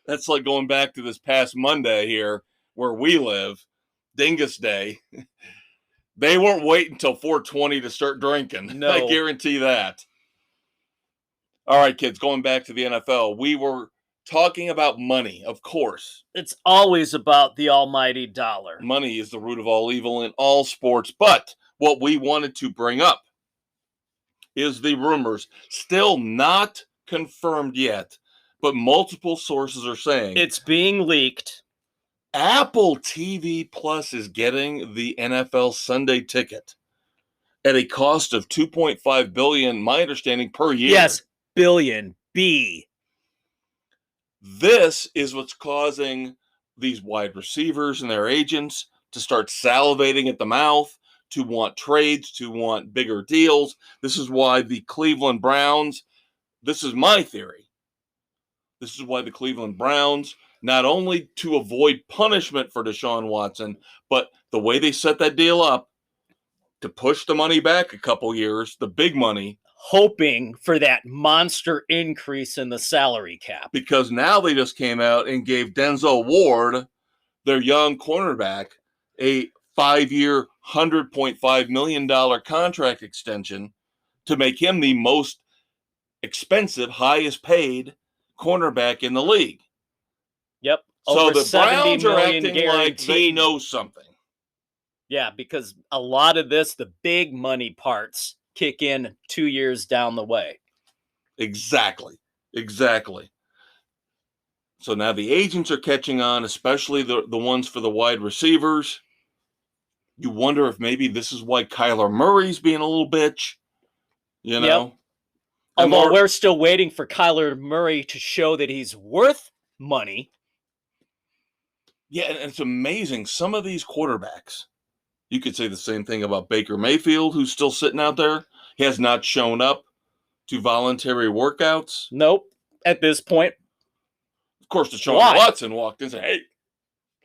Speaker 1: That's like going back to this past Monday here where we live, Dingus Day. They weren't waiting until 420 to start drinking.
Speaker 2: No.
Speaker 1: I guarantee that. All right, kids, going back to the NFL, we were talking about money, of course.
Speaker 2: It's always about the almighty dollar.
Speaker 1: Money is the root of all evil in all sports. But what we wanted to bring up is the rumors, still not confirmed yet, but multiple sources are saying
Speaker 2: it's being leaked.
Speaker 1: Apple TV Plus is getting the NFL Sunday ticket at a cost of $2.5 billion, my understanding, per year.
Speaker 2: Yes, billion. B.
Speaker 1: This is what's causing these wide receivers and their agents to start salivating at the mouth, to want trades, to want bigger deals. This is why the Cleveland Browns, this is my theory, this is why the Cleveland Browns, not only to avoid punishment for Deshaun Watson, but the way they set that deal up to push the money back a couple years, the big money,
Speaker 2: hoping for that monster increase in the salary cap.
Speaker 1: Because now they just came out and gave Denzel Ward, their young cornerback, a 5-year, $100.5 million contract extension to make him the most expensive, highest paid cornerback in the league.
Speaker 2: Yep.
Speaker 1: So
Speaker 2: over
Speaker 1: the Browns are acting
Speaker 2: guaranteed.
Speaker 1: like they know something.
Speaker 2: Yeah, because a lot of this, the big money parts, kick in 2 years down the way.
Speaker 1: Exactly. So now the agents are catching on, especially the ones for the wide receivers. You wonder if maybe this is why Kyler Murray's being a little bitch, you know?
Speaker 2: Yep. Although we're still waiting for Kyler Murray to show that he's worth money.
Speaker 1: Yeah, and it's amazing. Some of these quarterbacks, you could say the same thing about Baker Mayfield, who's still sitting out there. He has not shown up to voluntary workouts.
Speaker 2: Nope, at this point.
Speaker 1: Of course, Deshaun
Speaker 2: Why?
Speaker 1: Watson walked in and said, hey,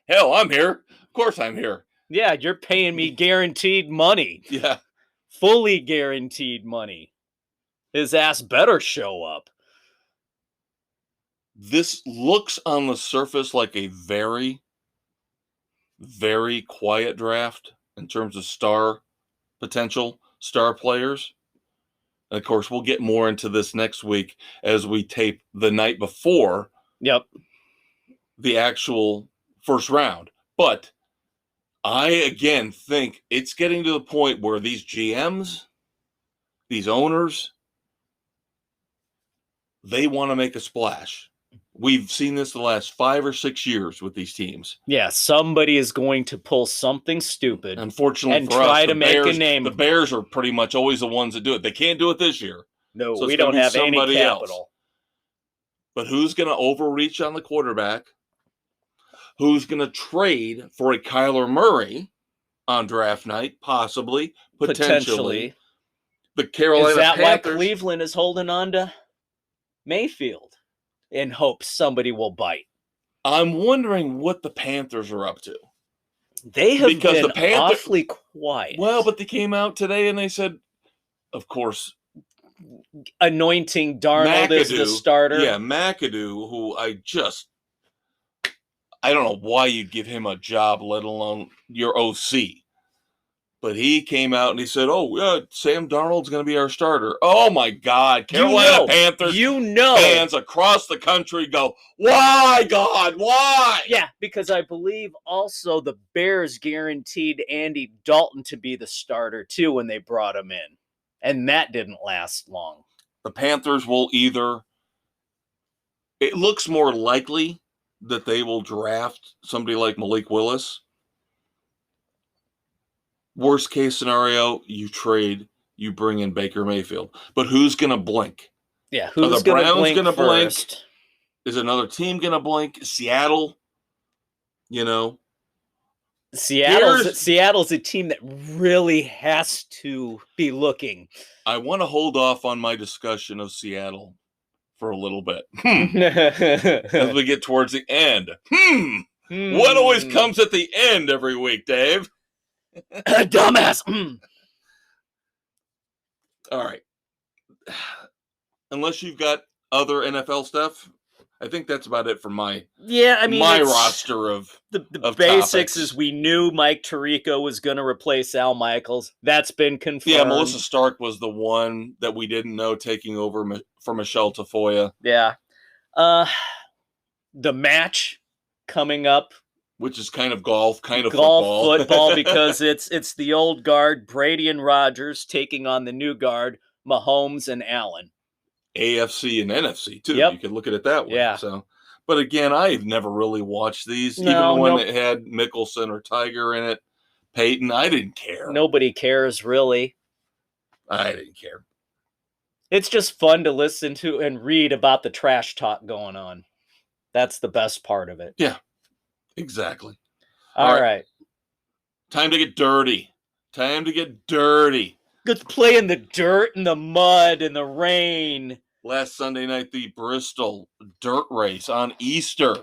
Speaker 1: hell, I'm here. Of course I'm here.
Speaker 2: Yeah, you're paying me guaranteed money.
Speaker 1: Yeah.
Speaker 2: Fully guaranteed money. His ass better show up.
Speaker 1: This looks on the surface like a very, very quiet draft in terms of potential star players. And of course, we'll get more into this next week as we tape the night before the actual first round. But I, again, think it's getting to the point where these GMs, these owners, they want to make a splash. We've seen this the last 5 or 6 years with these teams.
Speaker 2: Yeah, somebody is going to pull something stupid.
Speaker 1: Unfortunately
Speaker 2: and
Speaker 1: for
Speaker 2: try
Speaker 1: us,
Speaker 2: to make a name.
Speaker 1: The Bears are pretty much always the ones that do it. They can't do it this year.
Speaker 2: No,
Speaker 1: so
Speaker 2: we don't have any capital.
Speaker 1: Else. But who's going to overreach on the quarterback? Who's going to trade for a Kyler Murray on draft night? Possibly, potentially. The Carolina
Speaker 2: Is that
Speaker 1: Panthers.
Speaker 2: why Cleveland is holding on to Mayfield in hopes somebody will bite?
Speaker 1: I'm wondering what the Panthers are up to.
Speaker 2: They have been awfully quiet.
Speaker 1: Well, but they came out today and they said, of course,
Speaker 2: anointing Darnold as the starter.
Speaker 1: Yeah, McAdoo, who I don't know why you'd give him a job, let alone your OC. But he came out and he said, oh, yeah, Sam Darnold's going to be our starter. Oh, my God. Carolina Panthers fans across the country go, why, God, why?
Speaker 2: Yeah, because I believe also the Bears guaranteed Andy Dalton to be the starter, too, when they brought him in. And that didn't last long.
Speaker 1: The Panthers will either – it looks more likely that they will draft somebody like Malik Willis. Worst case scenario, you trade, you bring in Baker Mayfield. But who's going to blink?
Speaker 2: Yeah, who's going to blink first?
Speaker 1: Is another team going to blink? Seattle? You know?
Speaker 2: Seattle's a team that really has to be looking.
Speaker 1: I want to hold off on my discussion of Seattle for a little bit. As we get towards the end. What always comes at the end every week, Dave?
Speaker 2: Dumbass.
Speaker 1: All right. Unless you've got other NFL stuff, I think that's about it for my roster of
Speaker 2: the
Speaker 1: of
Speaker 2: basics.
Speaker 1: Topics.
Speaker 2: Is we knew Mike Tirico was going to replace Al Michaels. That's been confirmed.
Speaker 1: Yeah, Melissa Stark was the one that we didn't know taking over for Michelle Tafoya.
Speaker 2: Yeah. The match coming up.
Speaker 1: Which is kind of golf, kind of
Speaker 2: football, because it's the old guard, Brady and Rodgers, taking on the new guard, Mahomes and Allen.
Speaker 1: AFC and NFC, too.
Speaker 2: Yep.
Speaker 1: You could look at it that way.
Speaker 2: Yeah.
Speaker 1: So, but again, I've never really watched these. Even when it had Mickelson or Tiger in it, Peyton, I didn't care.
Speaker 2: Nobody cares, really.
Speaker 1: I didn't care.
Speaker 2: It's just fun to listen to and read about the trash talk going on. That's the best part of it.
Speaker 1: Yeah. Exactly.
Speaker 2: All right.
Speaker 1: Time to get dirty.
Speaker 2: Good play in the dirt and the mud and the rain.
Speaker 1: Last Sunday night, the Bristol dirt race on Easter.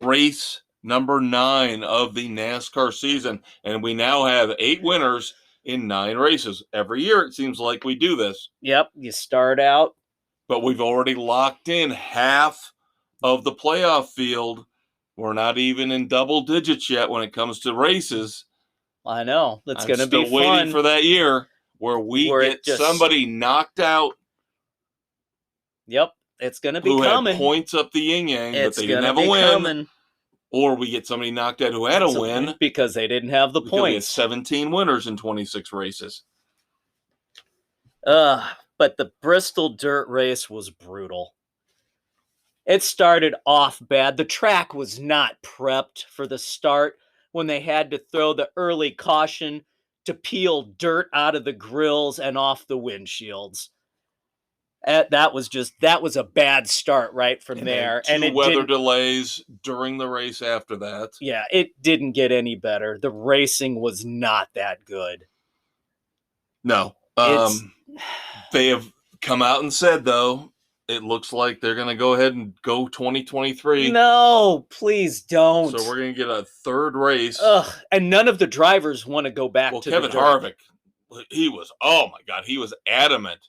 Speaker 1: Race number 9 of the NASCAR season. And we now have 8 winners in 9 races. Every year, it seems like we do this.
Speaker 2: Yep. You start out.
Speaker 1: But we've already locked in half of the playoff field. We're not even in double digits yet when it comes to races.
Speaker 2: I know. That's going to be fun.
Speaker 1: I'm still waiting for that year where we get somebody knocked out.
Speaker 2: Yep. It's going to be coming.
Speaker 1: Who had points up the yin-yang, but they didn't have a win. Coming. Or we get somebody knocked out who had a win.
Speaker 2: Because they didn't have the points.
Speaker 1: We had 17 winners in 26 races.
Speaker 2: But the Bristol dirt race was brutal. It started off bad. The track was not prepped for the start when they had to throw the early caution to peel dirt out of the grills and off the windshields. That was a bad start right from there.
Speaker 1: And two weather delays during the race after that.
Speaker 2: Yeah, it didn't get any better. The racing was not that good.
Speaker 1: No. They have come out and said, though, it looks like they're going to go ahead and go 2023.
Speaker 2: No, please don't.
Speaker 1: So we're going to get a third race.
Speaker 2: Ugh, and none of the drivers want to go back to
Speaker 1: Kevin
Speaker 2: the dirt.
Speaker 1: Harvick, he was, oh my God, he was adamant.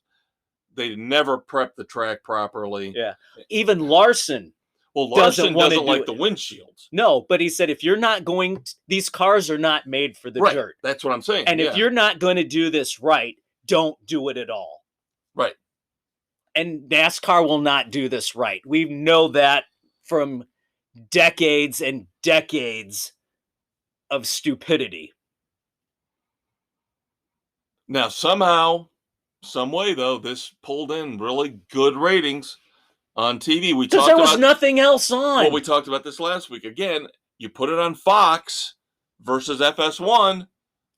Speaker 1: They never prepped the track properly.
Speaker 2: Yeah. Even Larson.
Speaker 1: Well, Larson doesn't like the windshields.
Speaker 2: No, but he said if you're not going, these cars are not made for the dirt.
Speaker 1: That's what I'm saying.
Speaker 2: And if you're not going to do this right, don't do it at all.
Speaker 1: Right.
Speaker 2: And NASCAR will not do this right. We know that from decades and decades of stupidity.
Speaker 1: Now, somehow, some way, though, this pulled in really good ratings on TV.
Speaker 2: Because there was nothing else on.
Speaker 1: Well, we talked about this last week. Again, you put it on Fox versus FS1.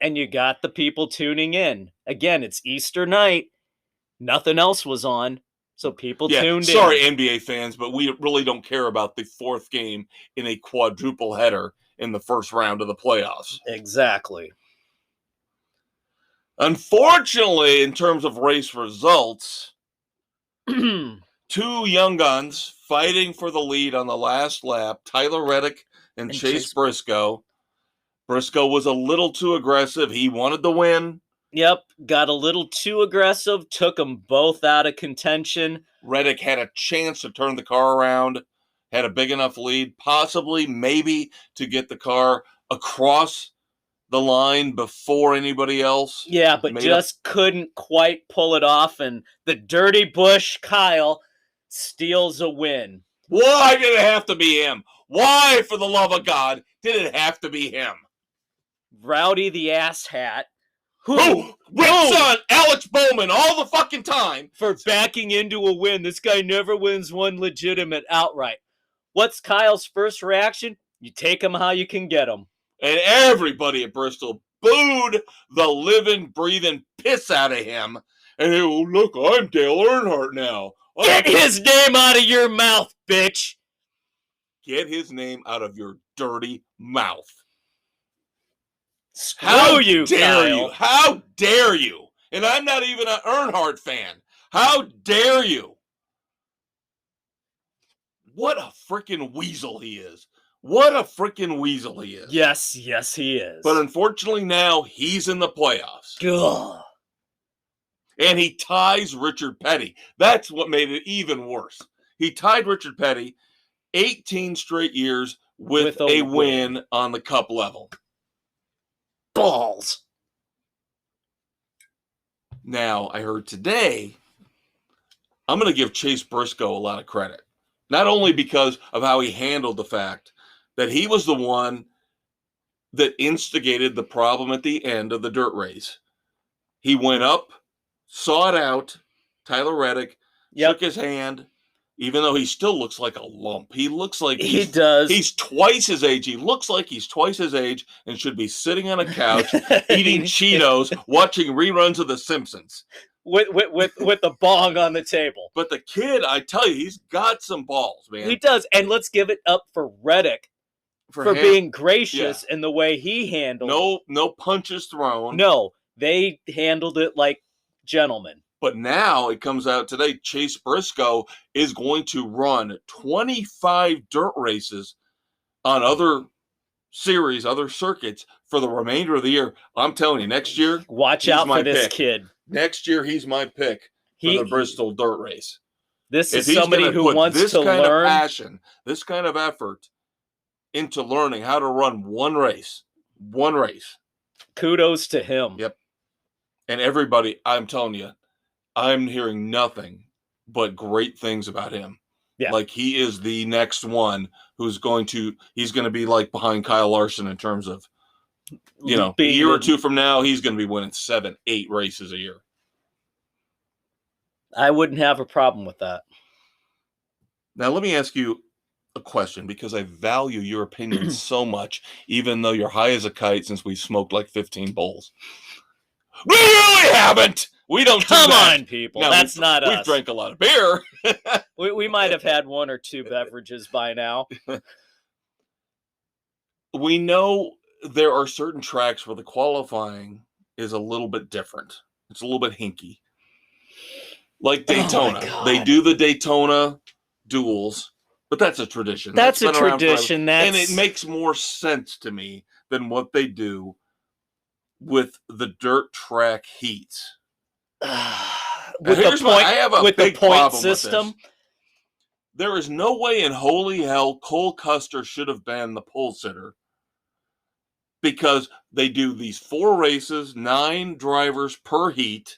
Speaker 2: And you got the people tuning in. Again, it's Easter night. Nothing else was on. So people tuned in.
Speaker 1: Sorry, NBA fans, but we really don't care about the fourth game in a quadruple header in the first round of the playoffs.
Speaker 2: Exactly.
Speaker 1: Unfortunately, in terms of race results, two young guns fighting for the lead on the last lap, Tyler Reddick and Chase Briscoe. Briscoe was a little too aggressive. He wanted the win.
Speaker 2: Yep, got a little too aggressive, took them both out of contention.
Speaker 1: Reddick had a chance to turn the car around, had a big enough lead, possibly, maybe, to get the car across the line before anybody else.
Speaker 2: Yeah, but just couldn't quite pull it off, and the dirty Bush, Kyle, steals a win.
Speaker 1: Why did it have to be him? Why, for the love of God, did it have to be him?
Speaker 2: Rowdy the asshat.
Speaker 1: Who rips on Alex Bowman all the fucking time
Speaker 2: for backing into a win. This guy never wins one legitimate outright. What's Kyle's first reaction? You take him how you can get him.
Speaker 1: And everybody at Bristol booed the living, breathing piss out of him. And they, oh, look, I'm Dale Earnhardt now.
Speaker 2: Get his name out of your mouth, bitch.
Speaker 1: Get his name out of your dirty mouth.
Speaker 2: Screw you,
Speaker 1: dare
Speaker 2: Kyle.
Speaker 1: you? How dare you? And I'm not even an Earnhardt fan. How dare you? What a freaking weasel he is. What a freaking weasel he is.
Speaker 2: Yes, he is.
Speaker 1: But unfortunately now he's in the playoffs.
Speaker 2: Ugh.
Speaker 1: And he ties Richard Petty. That's what made it even worse. He tied Richard Petty 18 straight years with a win on the Cup level.
Speaker 2: Balls.
Speaker 1: Now, I heard today, I'm going to give Chase Briscoe a lot of credit. Not only because of how he handled the fact that he was the one that instigated the problem at the end of the dirt race. He went up, saw it out, Tyler Reddick, shook his hand, even though he still looks like a lump. He looks like
Speaker 2: he does.
Speaker 1: He's twice his age. He looks like he's twice his age and should be sitting on a couch eating Cheetos, watching reruns of The Simpsons.
Speaker 2: With the bong on the table.
Speaker 1: But the kid, I tell you, he's got some balls, man.
Speaker 2: He does. And let's give it up for Reddick for being gracious in the way he handled it.
Speaker 1: No punches thrown.
Speaker 2: No, they handled it like gentlemen.
Speaker 1: But now it comes out today, Chase Briscoe is going to run 25 dirt races on other series, other circuits for the remainder of the year. I'm telling you, next year,
Speaker 2: watch out for this kid.
Speaker 1: Next year, he's my pick for the Bristol dirt race.
Speaker 2: This is somebody who wants to learn.
Speaker 1: This kind of passion, this kind of effort into learning how to run one race.
Speaker 2: Kudos to him.
Speaker 1: Yep. And everybody, I'm telling you, I'm hearing nothing but great things about him.
Speaker 2: Yeah.
Speaker 1: Like he is the next one he's going to be like behind Kyle Larson in terms of, a year or two from now, he's going to be winning 7-8 races a year.
Speaker 2: I wouldn't have a problem with that.
Speaker 1: Now, let me ask you a question because I value your opinion so much, even though you're high as a kite since we smoked like 15 bowls. We really haven't. We don't
Speaker 2: Come
Speaker 1: do that.
Speaker 2: On, people. Now, that's not us.
Speaker 1: We've drank a lot of beer.
Speaker 2: we might have had one or two beverages by now.
Speaker 1: We know there are certain tracks where the qualifying is a little bit different. It's a little bit hinky. Like
Speaker 2: Oh, my
Speaker 1: Daytona.
Speaker 2: God.
Speaker 1: They do the Daytona duels, but that's a tradition.
Speaker 2: That's a
Speaker 1: been around forever.
Speaker 2: tradition.
Speaker 1: And it makes more sense to me than what they do with the dirt track heats.
Speaker 2: With the point,
Speaker 1: I have a
Speaker 2: with the
Speaker 1: big
Speaker 2: point
Speaker 1: problem
Speaker 2: system.
Speaker 1: with this. There is no way in holy hell Cole Custer should have been the pole sitter, because they do these 4 races, 9 drivers per heat.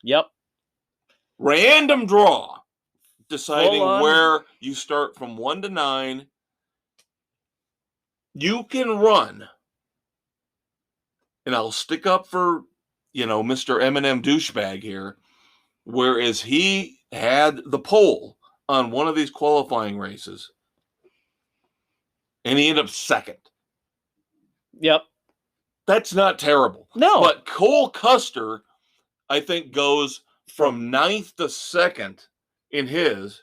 Speaker 2: Yep.
Speaker 1: Random draw, deciding
Speaker 2: Full on.
Speaker 1: where you start from 1 to 9. You can run, and I'll stick up for, Mr. Eminem douchebag here, whereas he had the pole on one of these qualifying races, and he ended up second.
Speaker 2: Yep.
Speaker 1: That's not terrible.
Speaker 2: No.
Speaker 1: But Cole Custer, I think, goes from 9th to 2nd in his,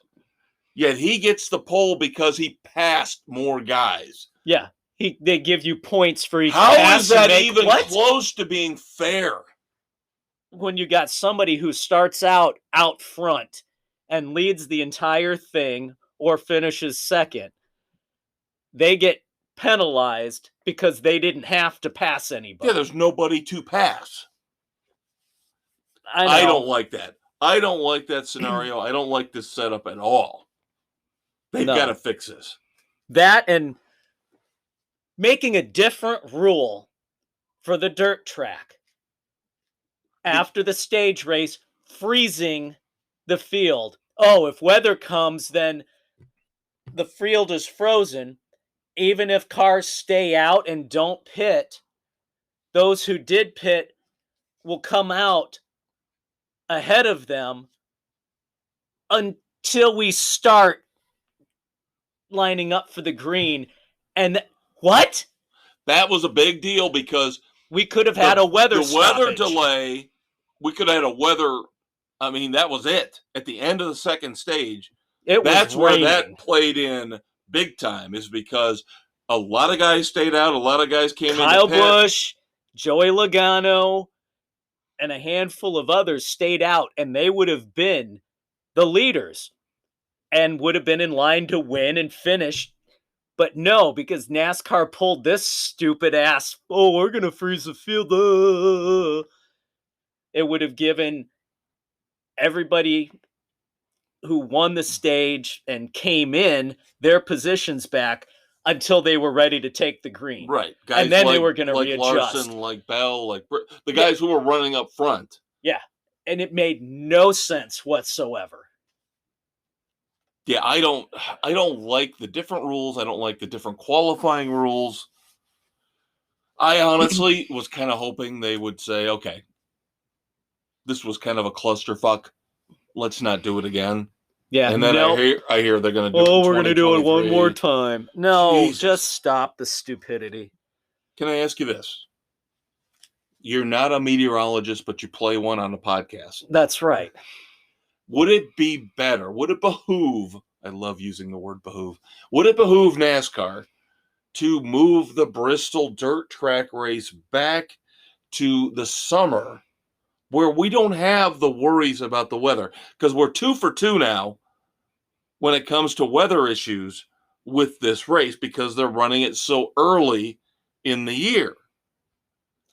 Speaker 1: yet he gets the pole because he passed more guys.
Speaker 2: Yeah. They give you points for each
Speaker 1: How
Speaker 2: pass
Speaker 1: is that
Speaker 2: you make.
Speaker 1: even close to being fair?
Speaker 2: When you got somebody who starts out front and leads the entire thing or finishes second, they get penalized because they didn't have to pass anybody.
Speaker 1: Yeah, there's nobody to pass.
Speaker 2: I know.
Speaker 1: I don't like that. I don't like that scenario. I don't like this setup at all. They've got to fix this.
Speaker 2: That, and making a different rule for the dirt track after the stage race, freezing the field. Oh, if weather comes, then the field is frozen. Even if cars stay out and don't pit, those who did pit will come out ahead of them until we start lining up for the green. And what?
Speaker 1: That was a big deal because
Speaker 2: we could have had a weather
Speaker 1: delay. We could have had a weather. I mean, that was it. At the end of the second stage, that's where that played in big time, is because a lot of guys stayed out. A lot of guys came in.
Speaker 2: Kyle Busch, Joey Logano, and a handful of others stayed out, and they would have been the leaders and would have been in line to win and finish. But no, because NASCAR pulled this stupid ass, we're going to freeze the field. It would have given everybody who won the stage and came in their positions back until they were ready to take the green.
Speaker 1: Right. Guys,
Speaker 2: and then they were going to readjust.
Speaker 1: Larson, like Bell, like the guys who were running up front.
Speaker 2: Yeah. And it made no sense whatsoever.
Speaker 1: Yeah, I don't like the different rules. I don't like the different qualifying rules. I honestly was kind of hoping they would say, okay, this was kind of a clusterfuck. Let's not do it again.
Speaker 2: Yeah.
Speaker 1: And then I hear they're going to do it.
Speaker 2: We're going to do it one more time. No,
Speaker 1: Jesus.
Speaker 2: Just stop the stupidity.
Speaker 1: Can I ask you this? You're not a meteorologist, but you play one on a podcast.
Speaker 2: That's right.
Speaker 1: Would it be better? Would it behoove? I love using the word behoove. Would it behoove NASCAR to move the Bristol dirt track race back to the summer, where we don't have the worries about the weather? Because we're 2 for 2 now when it comes to weather issues with this race, because they're running it so early in the year.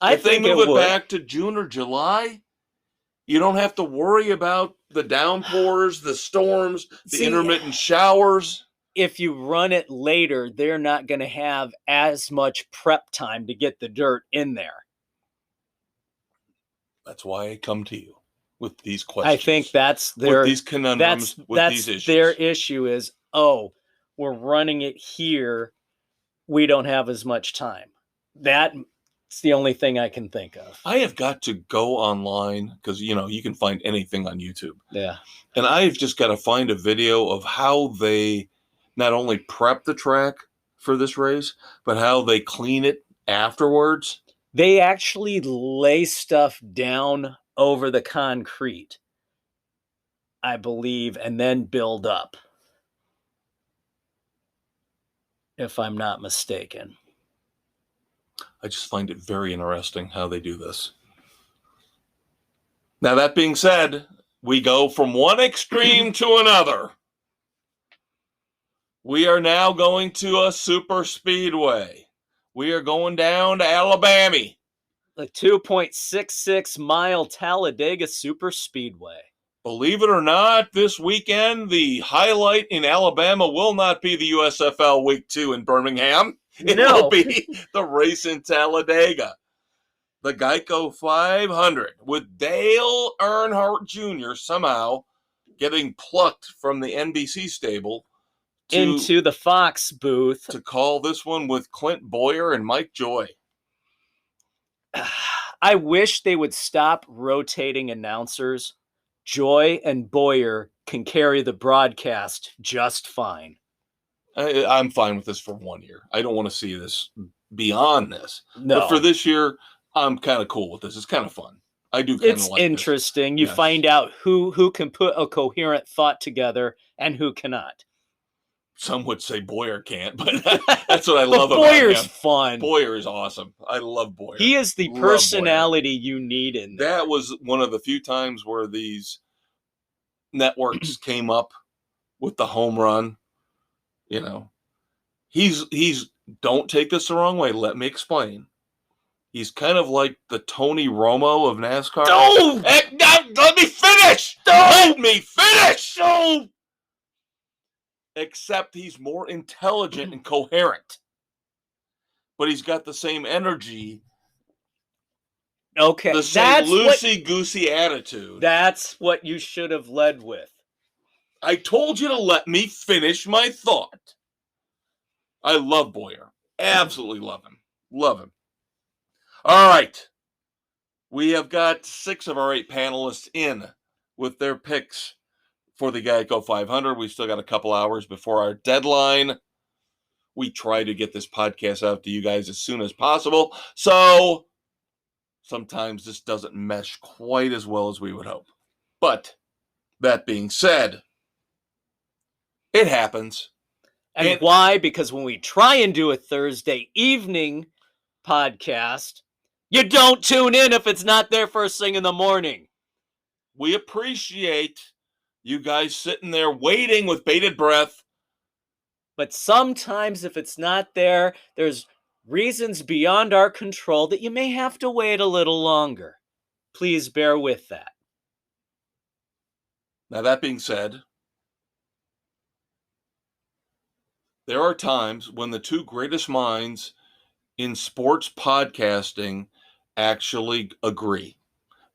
Speaker 1: If they move it back to June or July, you don't have to worry about the downpours, the storms, the intermittent showers.
Speaker 2: If you run it later, they're not going to have as much prep time to get the dirt in there.
Speaker 1: That's why I come to you with these questions.
Speaker 2: I think that's with
Speaker 1: these conundrums, with these issues.
Speaker 2: Their issue is, we're running it here. We don't have as much time. That's the only thing I can think of.
Speaker 1: I have got to go online because, you can find anything on YouTube.
Speaker 2: Yeah.
Speaker 1: And I've just got to find a video of how they not only prep the track for this race, but how they clean it afterwards.
Speaker 2: They actually lay stuff down over the concrete, I believe, and then build up, if I'm not mistaken.
Speaker 1: I just find it very interesting how they do this. Now, that being said, We go from one extreme to another. We are now going to a super speedway. We are going down to Alabama.
Speaker 2: The 2.66 mile Talladega Super Speedway.
Speaker 1: Believe it or not, this weekend, the highlight in Alabama will not be the USFL Week 2 in Birmingham. It will be the race in Talladega. The Geico 500 with Dale Earnhardt Jr. somehow getting plucked from the NBC stable
Speaker 2: into the Fox booth
Speaker 1: to call this one with Clint Boyer and Mike Joy.
Speaker 2: I wish they would stop rotating announcers. Joy and Boyer can carry the broadcast just fine.
Speaker 1: I'm fine with this for 1 year. I don't want to see this beyond this.
Speaker 2: No.
Speaker 1: But for this year, I'm kind of cool with this. It's kind of fun. I do kind of like
Speaker 2: It's interesting. You find out who can put a coherent thought together and who cannot.
Speaker 1: Some would say Boyer can't, but that's what I love about
Speaker 2: Boyer's
Speaker 1: him.
Speaker 2: fun.
Speaker 1: Boyer is awesome. I love Boyer.
Speaker 2: He is the personality you need in there.
Speaker 1: That was one of the few times where these networks came up with the home run. You know, he's don't take this the wrong way. Let me explain. He's kind of like the Tony Romo of NASCAR.
Speaker 2: No!
Speaker 1: Let me finish! Let me finish! No! Except he's more intelligent and coherent. But he's got the same energy.
Speaker 2: Okay.
Speaker 1: The same loosey-goosey attitude.
Speaker 2: That's what you should have led with.
Speaker 1: I told you to let me finish my thought. I love Boyer. Absolutely love him. Love him. All right. We have got 6 of our 8 panelists in with their picks for the Geico 500. We've still got a couple hours before our deadline. We try to get this podcast out to you guys as soon as possible. So sometimes this doesn't mesh quite as well as we would hope. But that being said, it happens.
Speaker 2: And why? Because when we try and do a Thursday evening podcast, you don't tune in if it's not there first thing in the morning.
Speaker 1: We appreciate you guys sitting there waiting with bated breath.
Speaker 2: But sometimes if it's not there, there's reasons beyond our control that you may have to wait a little longer. Please bear with that.
Speaker 1: Now, that being said, there are times when the 2 greatest minds in sports podcasting actually agree.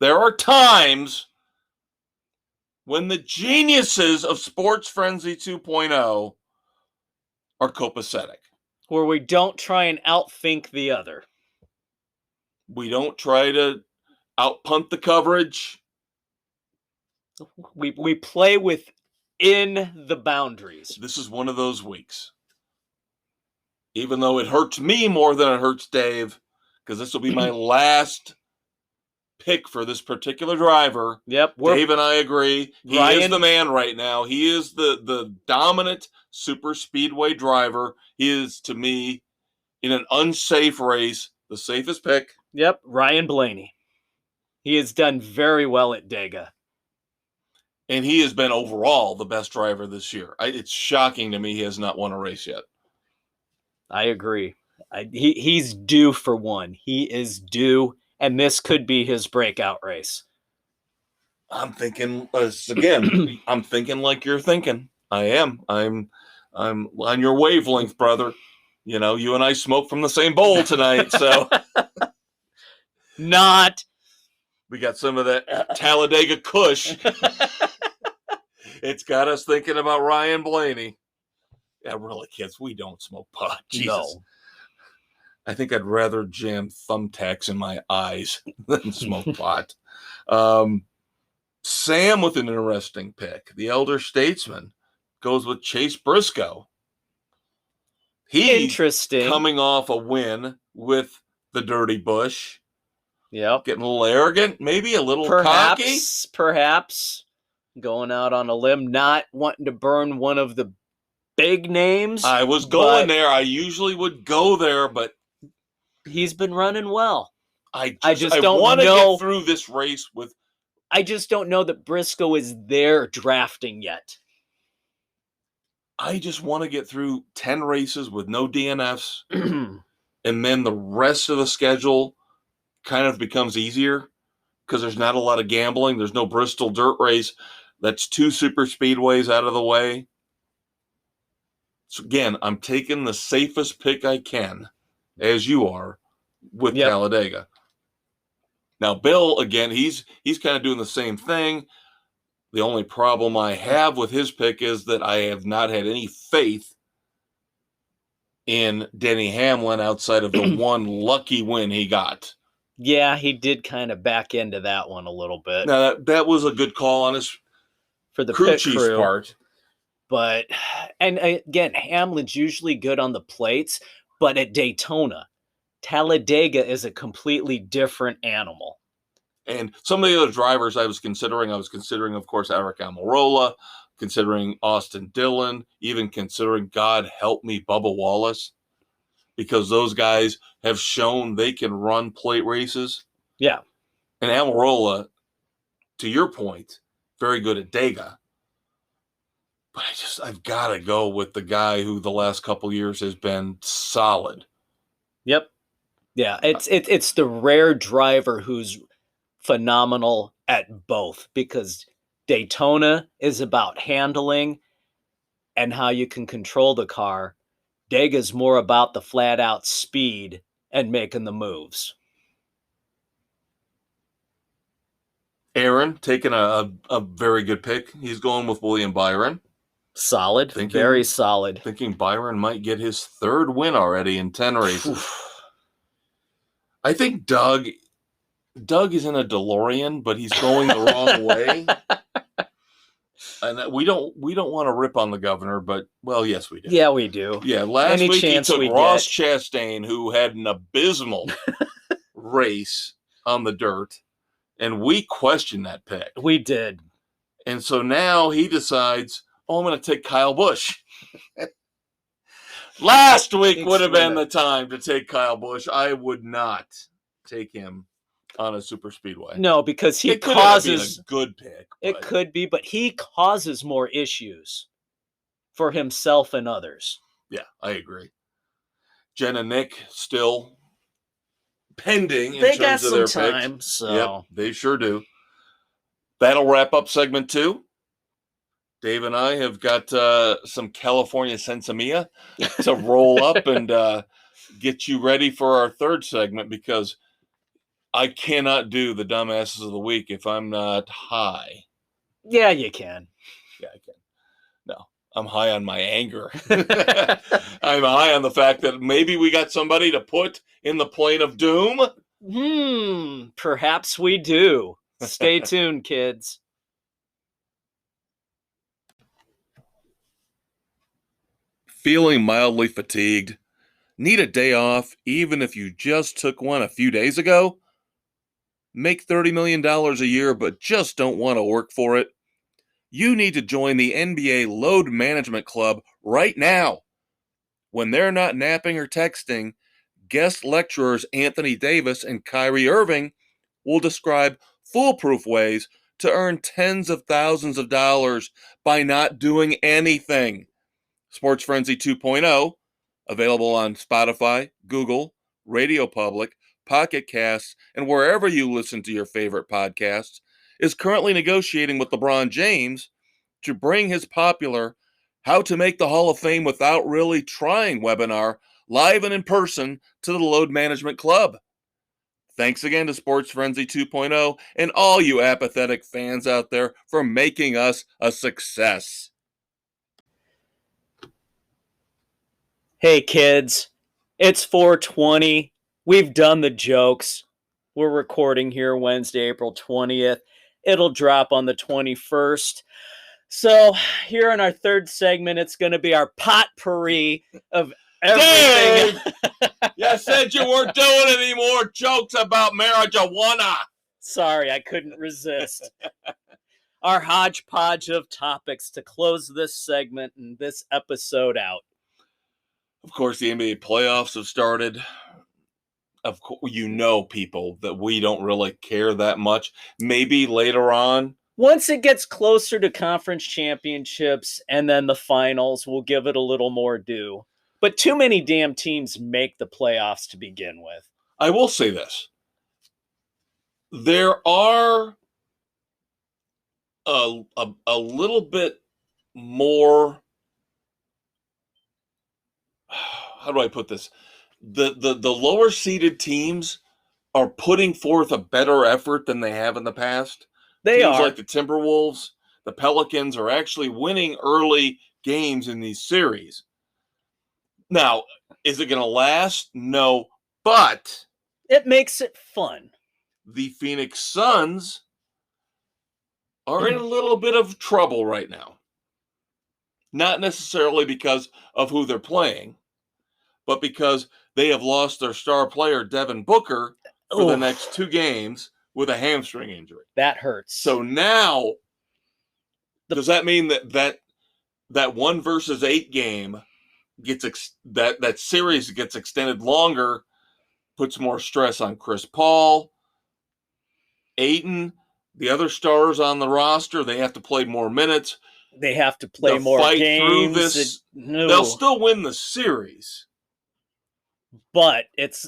Speaker 1: There are times when the geniuses of Sports Frenzy 2.0 are copacetic.
Speaker 2: Where we don't try and outthink the other.
Speaker 1: We don't try to outpunt the coverage.
Speaker 2: We play within the boundaries.
Speaker 1: This is one of those weeks. Even though it hurts me more than it hurts Dave, because this will be my last pick for this particular driver.
Speaker 2: Yep.
Speaker 1: Dave and I agree. He is the man right now. He is the dominant super speedway driver. He is, to me, in an unsafe race, the safest pick.
Speaker 2: Yep, Ryan Blaney. He has done very well at Dega.
Speaker 1: And he has been overall the best driver this year. It's shocking to me he has not won a race yet.
Speaker 2: I agree. He's due for one. He is due, and this could be his breakout race.
Speaker 1: I'm thinking, again, I'm thinking like you're thinking. I am. I'm on your wavelength, brother. You know, you and I smoke from the same bowl tonight, so.
Speaker 2: Not.
Speaker 1: We got some of that Talladega Kush. It's got us thinking about Ryan Blaney. Yeah, really, kids, we don't smoke pot. Jesus.
Speaker 2: No.
Speaker 1: I think I'd rather jam thumbtacks in my eyes than smoke pot. Sam with an interesting pick. The elder statesman goes with Chase Briscoe.
Speaker 2: Interesting.
Speaker 1: Coming off a win with the Dirty Bush.
Speaker 2: Yep.
Speaker 1: Getting a little arrogant, maybe a little cocky.
Speaker 2: Perhaps going out on a limb, not wanting to burn one of the big names.
Speaker 1: I was going there. I usually would go there, but
Speaker 2: he's been running well.
Speaker 1: I just don't want to get through this race with
Speaker 2: I just don't know that Briscoe is there drafting yet.
Speaker 1: I just want to get through 10 races with no DNFs, and then the rest of the schedule kind of becomes easier because there's not a lot of gambling. There's no Bristol dirt race. That's 2 super speedways out of the way. So again, I'm taking the safest pick I can, as you are, with Talladega. Now, Bill, again, he's kind of doing the same thing. The only problem I have with his pick is that I have not had any faith in Denny Hamlin outside of the one lucky win he got.
Speaker 2: Yeah, he did kind of back into that one a little bit.
Speaker 1: Now, that was a good call on his
Speaker 2: for the
Speaker 1: crew
Speaker 2: pit
Speaker 1: chief's
Speaker 2: crew.
Speaker 1: part.
Speaker 2: But, and again, Hamlin's usually good on the plates, but at Daytona, Talladega is a completely different animal.
Speaker 1: And some of the other drivers I was considering, of course, Eric Almirola, considering Austin Dillon, even considering, God help me, Bubba Wallace, because those guys have shown they can run plate races.
Speaker 2: Yeah.
Speaker 1: And Almirola, to your point, very good at Dega. But I've got to go with the guy who the last couple years has been solid.
Speaker 2: Yep. Yeah, it's the rare driver who's phenomenal at both, because Daytona is about handling and how you can control the car. Dega's more about the flat out speed and making the moves.
Speaker 1: Aaron taking a very good pick. He's going with William Byron.
Speaker 2: Solid, very solid.
Speaker 1: Thinking Byron might get his 3rd win already in 10 races. I think Doug is in a DeLorean, but he's going the wrong way. And we don't want to rip on the governor, but, well, yes, we do.
Speaker 2: Yeah, we do.
Speaker 1: Yeah, last week he took Ross Chastain, who had an abysmal race on the dirt, and we questioned that pick.
Speaker 2: We did.
Speaker 1: And so now he decides, I'm going to take Kyle Busch. Last week would have been the time to take Kyle Busch. I would not take him on a super speedway.
Speaker 2: No, because he causes
Speaker 1: a good pick.
Speaker 2: It could be, but he causes more issues for himself and others.
Speaker 1: Yeah, I agree. Jen and Nick still pending in terms of their picks.
Speaker 2: They got some time, so
Speaker 1: yep, they sure do. That'll wrap up segment 2. Dave and I have got some California Sensimilla to roll up and get you ready for our 3rd segment, because I cannot do the dumbasses of the week if I'm not high.
Speaker 2: Yeah, you can.
Speaker 1: Yeah, I can. No, I'm high on my anger. I'm high on the fact that maybe we got somebody to put in the plane of doom.
Speaker 2: Perhaps we do. Stay tuned, kids.
Speaker 1: Feeling mildly fatigued? Need a day off even if you just took one a few days ago? Make $30 million a year but just don't want to work for it? You need to join the NBA Load Management Club right now. When they're not napping or texting, guest lecturers Anthony Davis and Kyrie Irving will describe foolproof ways to earn tens of thousands of dollars by not doing anything. Sports Frenzy 2.0, available on Spotify, Google, Radio Public, Pocket Casts, and wherever you listen to your favorite podcasts, is currently negotiating with LeBron James to bring his popular How to Make the Hall of Fame Without Really Trying webinar live and in person to the Load Management Club. Thanks again to Sports Frenzy 2.0 and all you apathetic fans out there for making us a success.
Speaker 2: Hey kids, it's 420. We've done the jokes. We're recording here Wednesday, April 20th. It'll drop on the 21st. So here in our 3rd segment, it's going to be our potpourri of everything.
Speaker 1: Dave, you said you weren't doing any more jokes about marijuana.
Speaker 2: Sorry, I couldn't resist. Our hodgepodge of topics to close this segment and this episode out.
Speaker 1: Of course, the NBA playoffs have started. of course, people that we don't really care that much. Maybe later on.
Speaker 2: Once it gets closer to conference championships and then the finals, we'll give it a little more due. But too many damn teams make the playoffs to begin with.
Speaker 1: I will say this. There are a little bit more, how do I put this? The lower seeded teams are putting forth a better effort than they have in the past. Teams like the Timberwolves, the Pelicans are actually winning early games in these series. Now, is it going to last? No, but
Speaker 2: it makes it fun.
Speaker 1: The Phoenix Suns are in a little bit of trouble right now. Not necessarily because of who they're playing, but because they have lost their star player, Devin Booker, for the next 2 games with a hamstring injury.
Speaker 2: That hurts.
Speaker 1: So now, does that mean that 1 versus 8 game gets that series gets extended longer, puts more stress on Chris Paul, Ayton, the other stars on the roster? They have to play more minutes.
Speaker 2: They have to play more
Speaker 1: fight
Speaker 2: games.
Speaker 1: Through this. They'll still win the series,
Speaker 2: but it's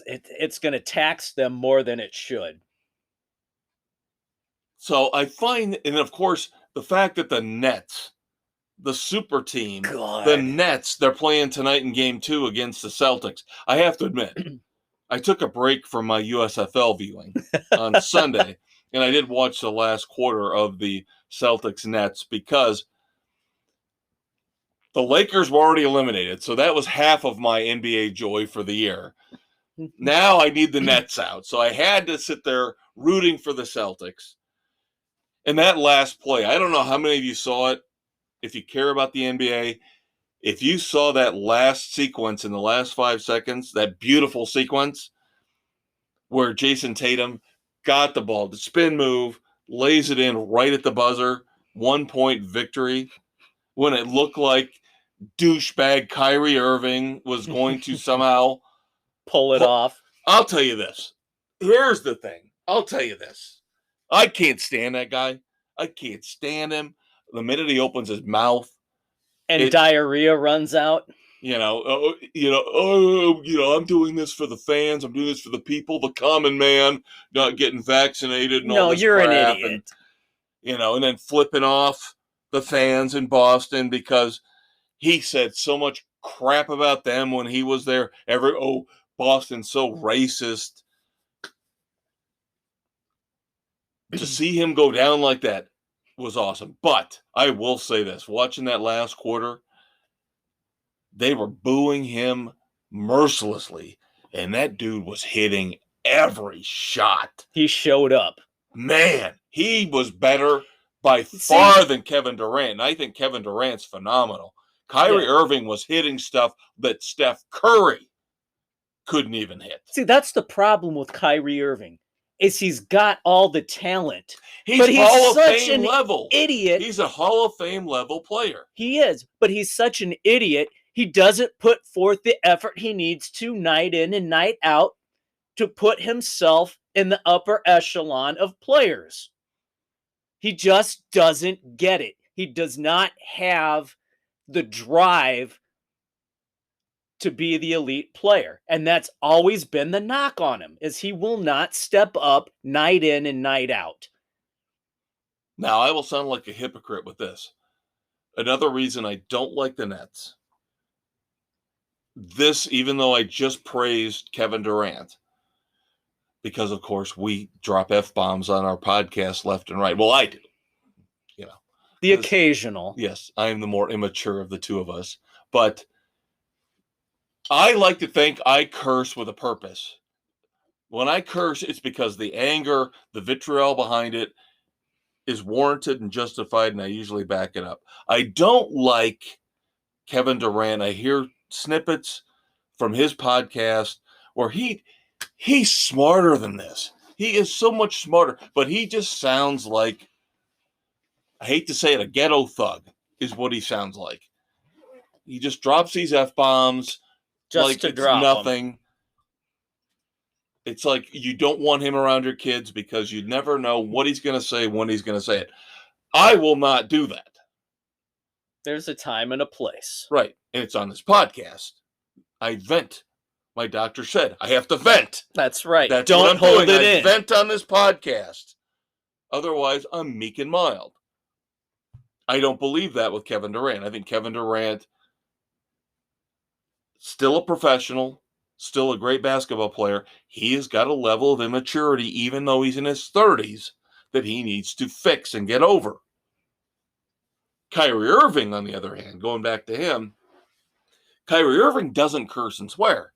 Speaker 2: going to tax them more than it should.
Speaker 1: So I find, and of course, the fact that the Nets, the super team, the Nets, they're playing tonight in Game 2 against the Celtics. I have to admit, I took a break from my USFL viewing on Sunday, and I did watch the last quarter of the Celtics Nets because the Lakers were already eliminated, so that was half of my NBA joy for the year. Now I need the Nets out, so I had to sit there rooting for the Celtics. And that last play, I don't know how many of you saw it. If you care about the NBA, if you saw that last sequence in the last 5 seconds, that beautiful sequence where Jason Tatum got the ball, the spin move, lays it in right at the buzzer, 1-point victory, when it looked like douchebag Kyrie Irving was going to somehow
Speaker 2: pull it off.
Speaker 1: I'll tell you this. Here's the thing. I'll tell you this. I can't stand that guy. I can't stand him. The minute he opens his mouth
Speaker 2: and diarrhea runs out.
Speaker 1: I'm doing this for the fans. I'm doing this for the people, the common man, not getting vaccinated. And all this
Speaker 2: you're
Speaker 1: crap,
Speaker 2: an idiot.
Speaker 1: And then flipping off the fans in Boston because he said so much crap about them when he was there. Boston's so racist. To see him go down like that was awesome. But I will say this, watching that last quarter, they were booing him mercilessly, and that dude was hitting every shot.
Speaker 2: He showed up.
Speaker 1: Man, he was better by far than Kevin Durant. And I think Kevin Durant's phenomenal. Kyrie Irving was hitting stuff that Steph Curry couldn't even hit.
Speaker 2: See, that's the problem with Kyrie Irving. Is he's got all the talent.
Speaker 1: He's Hall of
Speaker 2: such
Speaker 1: Fame
Speaker 2: an
Speaker 1: level.
Speaker 2: Idiot.
Speaker 1: He's a Hall of Fame level player.
Speaker 2: He is, but he's such an idiot. He doesn't put forth the effort he needs to night in and night out to put himself in the upper echelon of players. He just doesn't get it. He does not have the drive to be the elite player. And that's always been the knock on him, is he will not step up night in and night out.
Speaker 1: Now, I will sound like a hypocrite with this. Another reason I don't like the Nets, even though I just praised Kevin Durant, because, of course, we drop F-bombs on our podcast left and right. Well, I do.
Speaker 2: The occasional.
Speaker 1: Yes, I am the more immature of the two of us. But I like to think I curse with a purpose. When I curse, it's because the anger, the vitriol behind it is warranted and justified, and I usually back it up. I don't like Kevin Durant. I hear snippets from his podcast where he's smarter than this. He is so much smarter, but he just sounds like, I hate to say it, a ghetto thug is what he sounds like. He just drops these F-bombs
Speaker 2: just
Speaker 1: like
Speaker 2: to
Speaker 1: it's
Speaker 2: drop
Speaker 1: nothing. It's like you don't want him around your kids because you never know what he's going to say, when he's going to say it. I will not do that.
Speaker 2: There's a time and a place.
Speaker 1: Right. And it's on this podcast. I vent. My doctor said I have to vent.
Speaker 2: That's right.
Speaker 1: That's
Speaker 2: Don't
Speaker 1: what I'm
Speaker 2: hold
Speaker 1: doing.
Speaker 2: it
Speaker 1: I
Speaker 2: in.
Speaker 1: vent on this podcast. Otherwise, I'm meek and mild. I don't believe that with Kevin Durant. I think Kevin Durant, still a professional, still a great basketball player. He has got a level of immaturity, even though he's in his 30s, that he needs to fix and get over. Kyrie Irving, on the other hand, going back to him, Kyrie Irving doesn't curse and swear.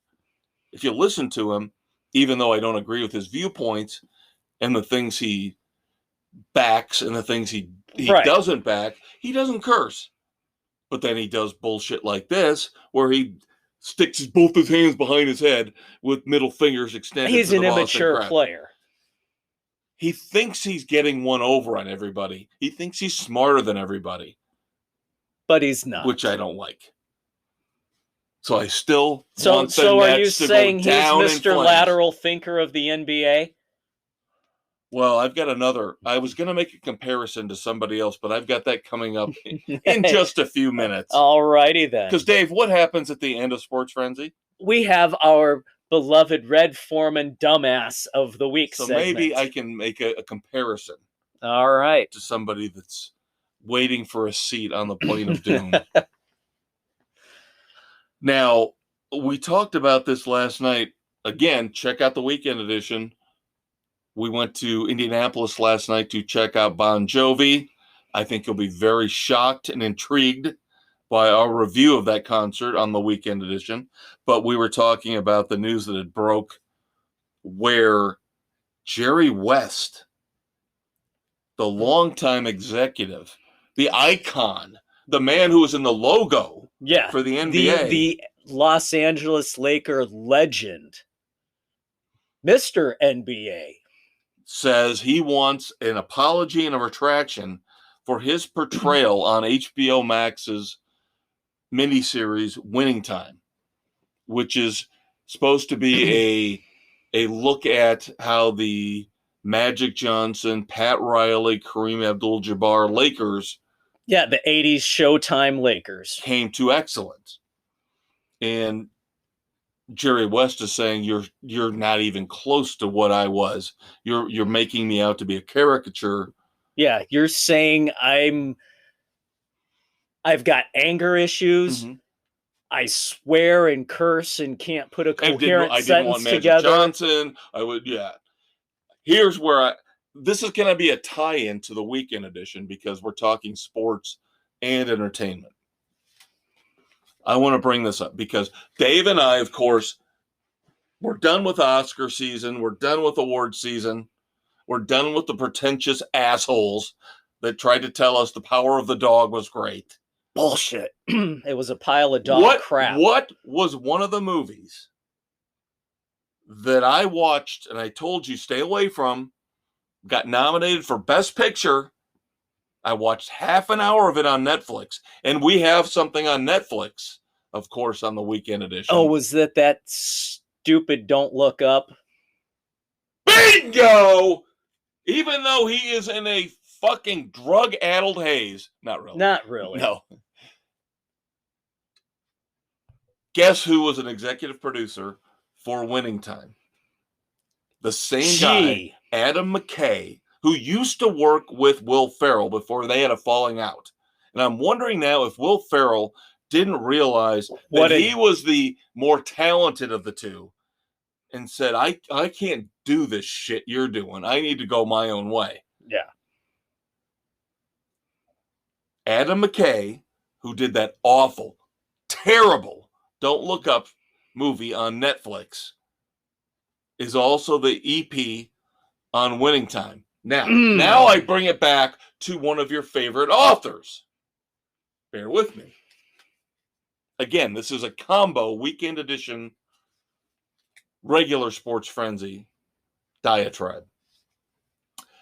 Speaker 1: If you listen to him, even though I don't agree with his viewpoints and the things he backs and the things he doesn't back, he doesn't curse. But then he does bullshit like this, where he sticks both his hands behind his head with middle fingers extended.
Speaker 2: He's
Speaker 1: to
Speaker 2: an
Speaker 1: the
Speaker 2: immature player.
Speaker 1: He thinks he's getting one over on everybody. He thinks he's smarter than everybody.
Speaker 2: But he's not.
Speaker 1: Which I don't like. So I still want the Nets to go down. So
Speaker 2: are you saying he's Mr. Lateral Thinker of the NBA?
Speaker 1: Well, I've got another. I was going to make a comparison to somebody else, but I've got that coming up in just a few minutes.
Speaker 2: All righty then.
Speaker 1: Because, Dave, what happens at the end of Sports Frenzy?
Speaker 2: We have our beloved Red Foreman dumbass of the week segment.
Speaker 1: Maybe I can make a comparison.
Speaker 2: All right.
Speaker 1: To somebody that's waiting for a seat on the plane of doom. Now, we talked about this last night. Again, check out the weekend edition. We went to Indianapolis last night to check out Bon Jovi. I think you'll be very shocked and intrigued by our review of that concert on the weekend edition. But we were talking about the news that had broke where Jerry West, the longtime executive, the icon, the man who was in the logo for the NBA.
Speaker 2: The Los Angeles Laker legend, Mr. NBA,
Speaker 1: says he wants an apology and a retraction for his portrayal on HBO Max's miniseries Winning Time, which is supposed to be a look at how the Magic Johnson, Pat Riley, Kareem Abdul-Jabbar Lakers,
Speaker 2: the 80s Showtime Lakers,
Speaker 1: came to excellence. And Jerry West is saying you're not even close to what I was. You're making me out to be a caricature.
Speaker 2: Yeah, you're saying I've got anger issues. Mm-hmm. I swear and curse and can't put a coherent sentence together. I didn't want Magic
Speaker 1: Johnson. I would, Here's where this is going to be a tie-in to the weekend edition because we're talking sports and entertainment. I want to bring this up because Dave and I, of course, we're done with Oscar season. We're done with award season. We're done with the pretentious assholes that tried to tell us The Power of the Dog was great.
Speaker 2: Bullshit. It was a pile of dog crap.
Speaker 1: What was one of the movies that I watched and I told you stay away from, got nominated for Best Picture? I watched half an hour of it on Netflix, and we have something on Netflix, of course, on the weekend edition.
Speaker 2: Oh, was that stupid Don't Look Up?
Speaker 1: Bingo! Even though he is in a fucking drug-addled haze. Not really.
Speaker 2: Not really.
Speaker 1: No. Guess who was an executive producer for Winning Time? The same guy, Adam McKay, who used to work with Will Ferrell before they had a falling out. And I'm wondering now if Will Ferrell didn't realize that he was the more talented of the two and said, I can't do this shit you're doing. I need to go my own way.
Speaker 2: Yeah.
Speaker 1: Adam McKay, who did that awful, terrible Don't Look Up movie on Netflix, is also the EP on Winning Time. Now I bring it back to one of your favorite authors. Bear with me. Again, this is a combo weekend edition regular Sports Frenzy diatribe.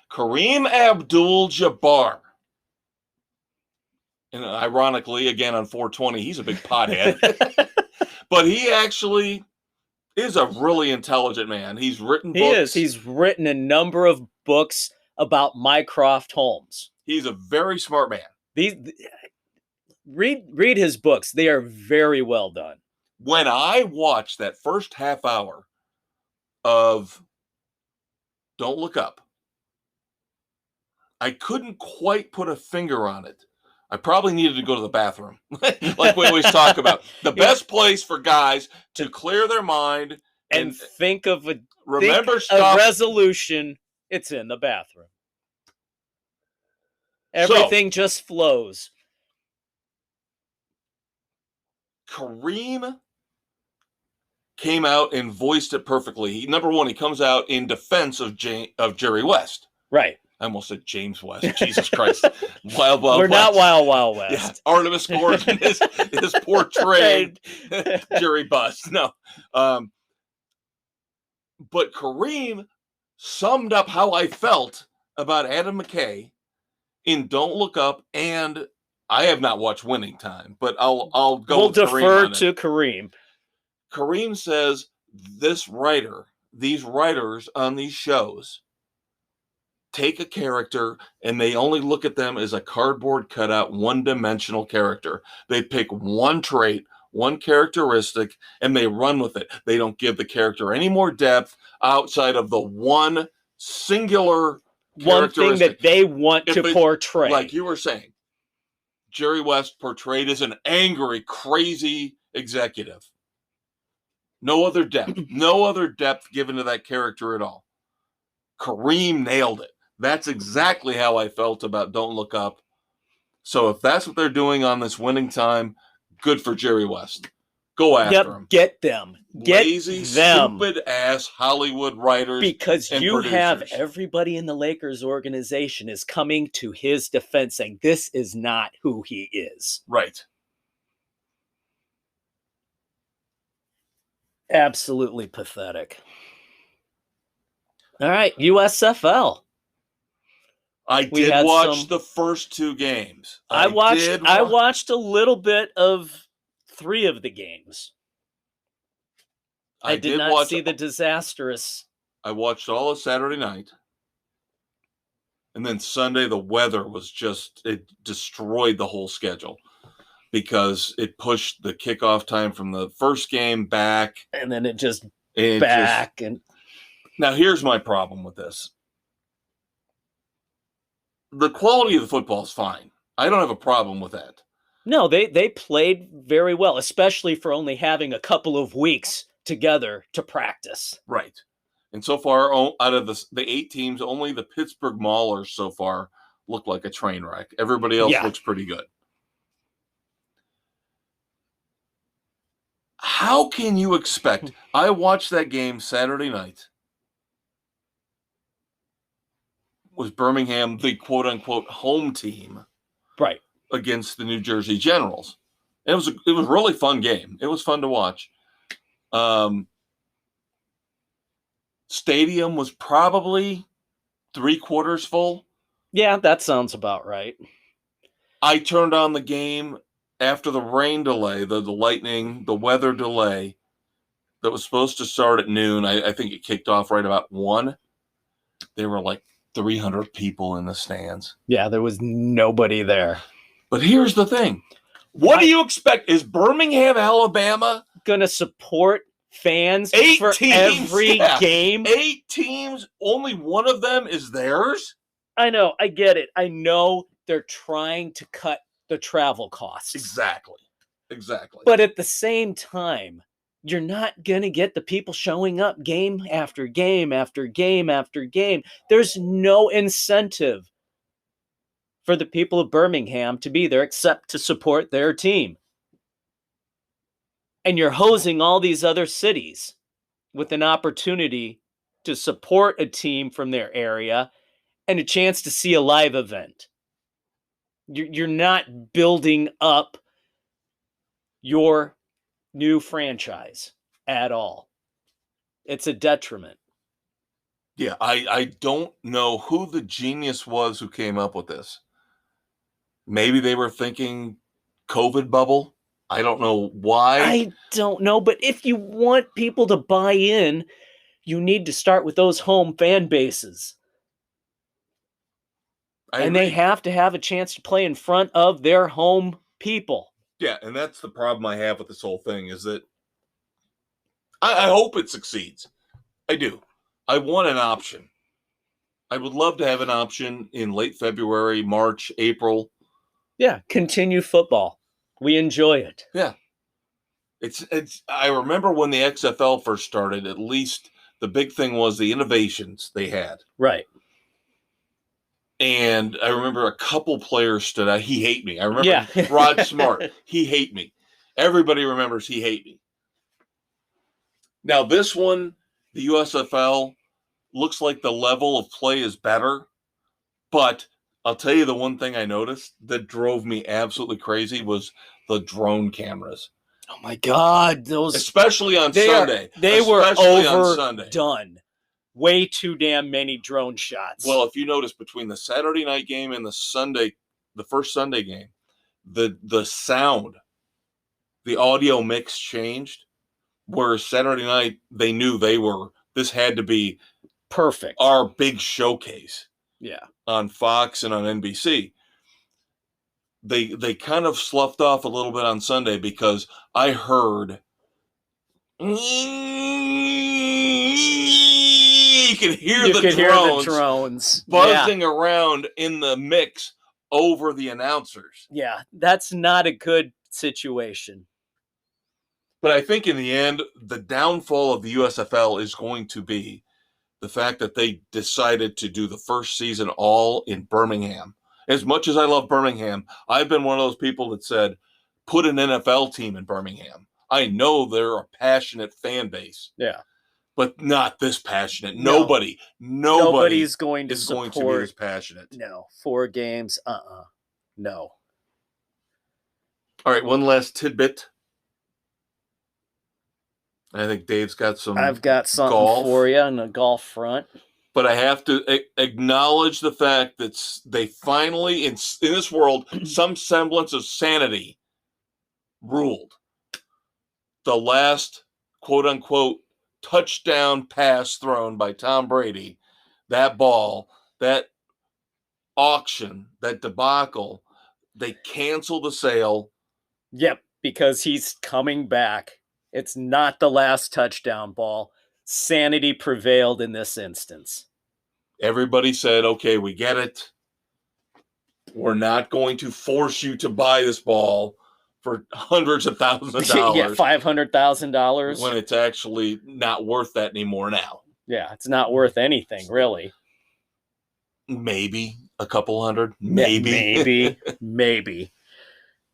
Speaker 1: Kareem Abdul-Jabbar. And ironically, again on 420, he's a big pothead. But he actually Is a really intelligent man. He's written
Speaker 2: He
Speaker 1: books.
Speaker 2: is. He's written a number of books about Mycroft Holmes.
Speaker 1: He's a very smart man.
Speaker 2: These read his books. They are very well done.
Speaker 1: When I watched that first half hour of Don't Look Up, I couldn't quite put a finger on it. I probably needed to go to the bathroom, like we always talk about. The best place for guys to clear their mind
Speaker 2: and think of a resolution. It's in the bathroom. Everything just flows.
Speaker 1: Kareem came out and voiced it perfectly. Number one, he comes out in defense of Jerry West.
Speaker 2: Right.
Speaker 1: I almost said James West. Jesus Christ. Wild West.
Speaker 2: We're not Wild West.
Speaker 1: Yeah. Artemis Gordon is portrayed Jerry Bust. No. But Kareem summed up how I felt about Adam McKay in Don't Look Up, and I have not watched Winning Time, but I'll go.
Speaker 2: We'll defer to Kareem.
Speaker 1: Kareem says these writers on these shows take a character and they only look at them as a cardboard cutout, one-dimensional character. They pick one trait, one characteristic, and they run with it. They don't give the character any more depth outside of the one singular
Speaker 2: one thing that they want to portray.
Speaker 1: Like you were saying, Jerry West portrayed as an angry, crazy executive. No other depth given to that character at all. Kareem nailed it. That's exactly how I felt about Don't Look Up. So if that's what they're doing on this Winning Time, good for Jerry West. Go after him.
Speaker 2: Get them.
Speaker 1: Lazy, stupid-ass Hollywood writers.
Speaker 2: Because you have everybody in the Lakers organization is coming to his defense saying this is not who he is.
Speaker 1: Right.
Speaker 2: Absolutely pathetic. All right, USFL.
Speaker 1: I did watch the first two games.
Speaker 2: I watched a little bit of 3 of the games. I did not see the disastrous.
Speaker 1: I watched all of Saturday night. And then Sunday, the weather was it destroyed the whole schedule because it pushed the kickoff time from the first game back.
Speaker 2: And then it just
Speaker 1: and now here's my problem with this. The quality of the football is fine. I don't have a problem with that.
Speaker 2: No, they played very well, especially for only having a couple of weeks together to practice.
Speaker 1: Right. And so far, out of the 8 teams, only the Pittsburgh Maulers so far look like a train wreck. Everybody else looks pretty good. How can you expect? I watched that game Saturday night. Was Birmingham the quote-unquote home team,
Speaker 2: right,
Speaker 1: against the New Jersey Generals? It was a really fun game. It was fun to watch. Stadium was probably 3/4 full.
Speaker 2: Yeah, that sounds about right.
Speaker 1: I turned on the game after the rain delay, the lightning, the weather delay that was supposed to start at noon. I think it kicked off right about 1. There were like 300 people in the stands.
Speaker 2: Yeah, there was nobody there.
Speaker 1: But here's the thing. What do you expect? Is Birmingham, Alabama
Speaker 2: going to support fans for every game?
Speaker 1: 8 teams, only one of them is theirs?
Speaker 2: I know, I get it. I know they're trying to cut the travel costs.
Speaker 1: Exactly.
Speaker 2: But at the same time, you're not going to get the people showing up game after game after game after game. There's no incentive for the people of Birmingham to be there except to support their team. And you're hosing all these other cities with an opportunity to support a team from their area and a chance to see a live event. You're not building up your new franchise at all. It's a detriment.
Speaker 1: Yeah, I don't know who the genius was who came up with this. Maybe they were thinking COVID bubble. I don't know why.
Speaker 2: I don't know, but if you want people to buy in, you need to start with those home fan bases. And they have to have a chance to play in front of their home people.
Speaker 1: Yeah, and that's the problem I have with this whole thing is that I hope it succeeds. I do. I want an option. I would love to have an option in late February, March, April.
Speaker 2: Yeah, continue football. We enjoy it.
Speaker 1: Yeah. It's I remember when the XFL first started, at least the big thing was the innovations they had.
Speaker 2: Right.
Speaker 1: And I remember a couple players stood out. He hate me. I remember Rod Smart. He hate me. Everybody remembers he hate me. Now this one, the USFL, looks like the level of play is better, but I'll tell you the one thing I noticed that drove me absolutely crazy was the drone cameras.
Speaker 2: Oh my God, those
Speaker 1: especially on Sunday.
Speaker 2: They were overdone. Way too damn many drone shots.
Speaker 1: Well, if you notice between the Saturday night game and the first Sunday game, the sound, the audio mix changed. Whereas Saturday night, they knew this had to be
Speaker 2: perfect.
Speaker 1: Our big showcase.
Speaker 2: Yeah.
Speaker 1: On Fox and on NBC. They kind of sloughed off a little bit on Sunday because I heard you could hear the drones buzzing around in the mix over the announcers.
Speaker 2: Yeah, that's not a good situation.
Speaker 1: But I think in the end, the downfall of the USFL is going to be the fact that they decided to do the first season all in Birmingham. As much as I love Birmingham, I've been one of those people that said, put an NFL team in Birmingham. I know they're a passionate fan base.
Speaker 2: Yeah.
Speaker 1: But not this passionate.
Speaker 2: No.
Speaker 1: Nobody's
Speaker 2: going to
Speaker 1: be this passionate.
Speaker 2: No. 4 games. No.
Speaker 1: All right, one last tidbit. I think Dave's got some
Speaker 2: I've got something for you on the golf front.
Speaker 1: But I have to acknowledge the fact that they finally, in this world, some semblance of sanity ruled. The last, quote-unquote, touchdown pass thrown by Tom Brady, that ball, that auction, that debacle, they canceled the sale.
Speaker 2: Yep, because he's coming back. It's not the last touchdown ball. Sanity prevailed in this instance.
Speaker 1: Everybody said, okay, we get it. We're not going to force you to buy this ball for hundreds of thousands of dollars.
Speaker 2: Yeah, $500,000.
Speaker 1: When it's actually not worth that anymore now.
Speaker 2: Yeah, it's not worth anything, really.
Speaker 1: Maybe a couple hundred. Maybe.
Speaker 2: Maybe.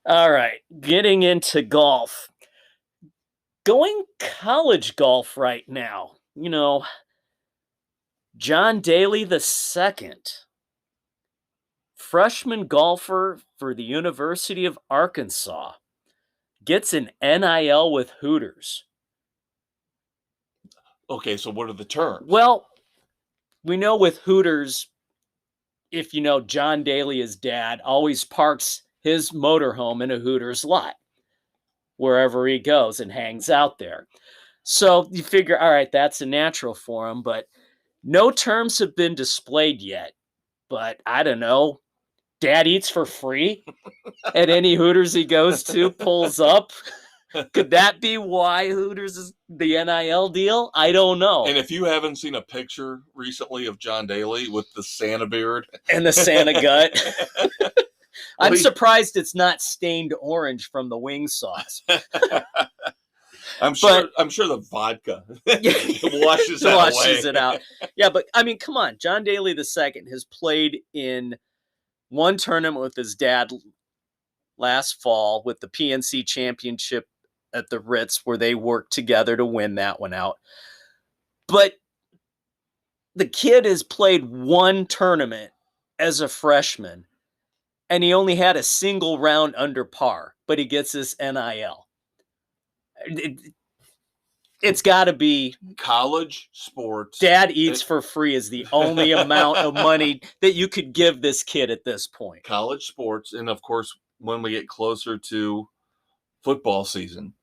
Speaker 2: All right, getting into golf. Going college golf right now. You know, John Daly II, freshman golfer for the University of Arkansas, gets an NIL with Hooters.
Speaker 1: Okay, so what are the terms?
Speaker 2: Well, we know with Hooters, if you know John Daly, his dad, always parks his motorhome in a Hooters lot wherever he goes and hangs out there. So you figure, all right, that's a natural for him, but no terms have been displayed yet. But I don't know. Dad eats for free at any Hooters he goes to, pulls up. Could that be why Hooters is the NIL deal? I don't know.
Speaker 1: And if you haven't seen a picture recently of John Daly with the Santa beard
Speaker 2: and the Santa gut, I'm surprised it's not stained orange from the wing sauce.
Speaker 1: I'm sure the vodka washes
Speaker 2: it out. Yeah, but I mean, come on. John Daly II has played in one tournament with his dad last fall with the PNC Championship at the Ritz, where they worked together to win that one out. But the kid has played one tournament as a freshman, and he only had a single round under par, but he gets this NIL. It's got to be
Speaker 1: college sports.
Speaker 2: Dad eats for free is the only amount of money that you could give this kid at this point.
Speaker 1: College sports, and of course, when we get closer to football season.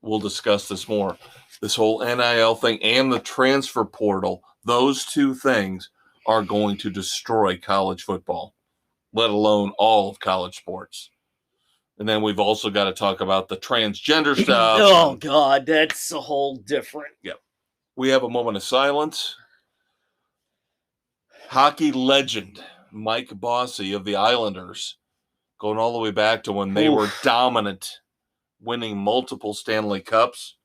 Speaker 1: We'll discuss this more. This whole NIL thing and the transfer portal, those two things are going to destroy college football, let alone all of college sports. And then we've also got to talk about the transgender stuff.
Speaker 2: Oh, God, that's a whole different.
Speaker 1: Yep. We have a moment of silence. Hockey legend Mike Bossy of the Islanders, going all the way back to when they were dominant, winning multiple Stanley Cups.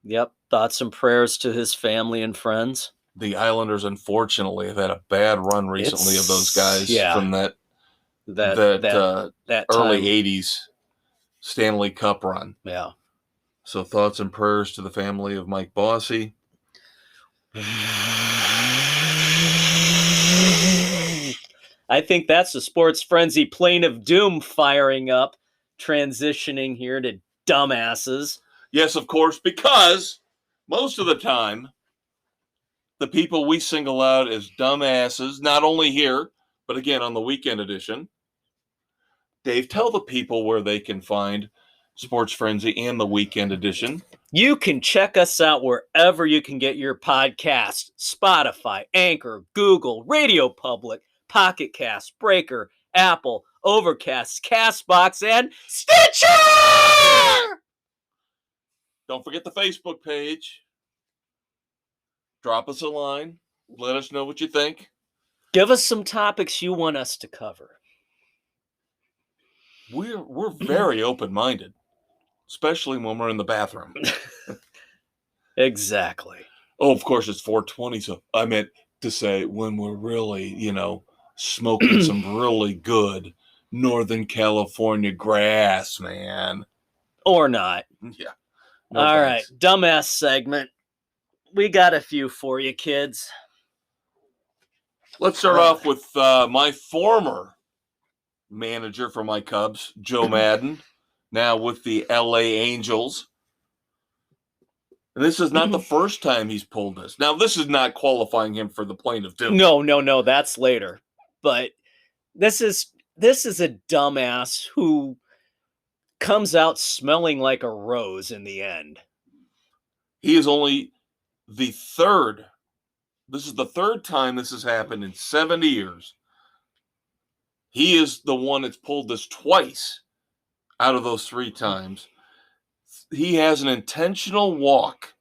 Speaker 2: Yep. Thoughts and prayers to his family and friends.
Speaker 1: The Islanders, unfortunately, have had a bad run recently of those guys from that early 80s Stanley Cup run.
Speaker 2: Yeah.
Speaker 1: So thoughts and prayers to the family of Mike Bossy.
Speaker 2: I think that's the Sports Frenzy Plane of Doom firing up, transitioning here to dumbasses.
Speaker 1: Yes, of course, because most of the time, the people we single out as dumbasses, not only here, but again on the weekend edition. Dave, tell the people where they can find Sports Frenzy and the weekend edition.
Speaker 2: You can check us out wherever you can get your podcast: Spotify, Anchor, Google, Radio Public, Pocket Cast, Breaker, Apple, Overcast, Castbox, and Stitcher!
Speaker 1: Don't forget the Facebook page. Drop us a line. Let us know what you think.
Speaker 2: Give us some topics you want us to cover.
Speaker 1: We're very open-minded, especially when we're in the bathroom.
Speaker 2: Exactly.
Speaker 1: Oh, of course, it's 420, so I meant to say when we're really, smoking some really good Northern California grass, man.
Speaker 2: Or not.
Speaker 1: Yeah.
Speaker 2: No, all thanks. Right, dumbass segment. We got a few for you, kids.
Speaker 1: Let's start off with my former manager for my Cubs, Joe Maddon, now with the LA Angels. And this is not the first time he's pulled this. Now, this is not qualifying him for the Plane of Doom.
Speaker 2: No, that's later. But this is a dumbass who comes out smelling like a rose in the end.
Speaker 1: He is only the third. This is the third time this has happened in 70 years. He is the one that's pulled this twice out of those 3 times. He has an intentional walk.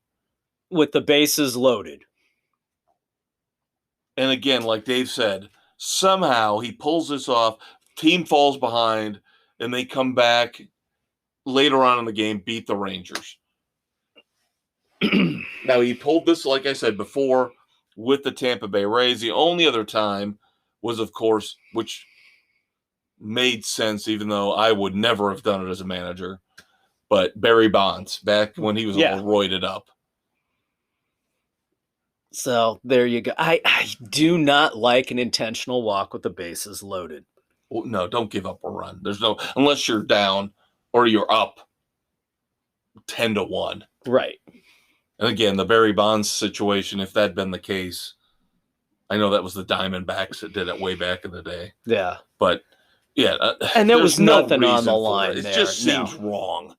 Speaker 2: With the bases loaded.
Speaker 1: And again, like Dave said, somehow he pulls this off. Team falls behind, and they come back later on in the game, beat the Rangers. Now, he pulled this, like I said before, with the Tampa Bay Rays. The only other time was, of course, which made sense, even though I would never have done it as a manager, but Barry Bonds, back when he was all roided up.
Speaker 2: So there you go. I do not like an intentional walk with the bases loaded.
Speaker 1: Well, no, don't give up a run. There's no, unless you're down or you're up 10-1.
Speaker 2: Right.
Speaker 1: And again, the Barry Bonds situation, if that'd been the case, I know that was the Diamondbacks that did it way back in the day.
Speaker 2: Yeah.
Speaker 1: But, yeah.
Speaker 2: And there was nothing on the line
Speaker 1: it
Speaker 2: there.
Speaker 1: It just seems wrong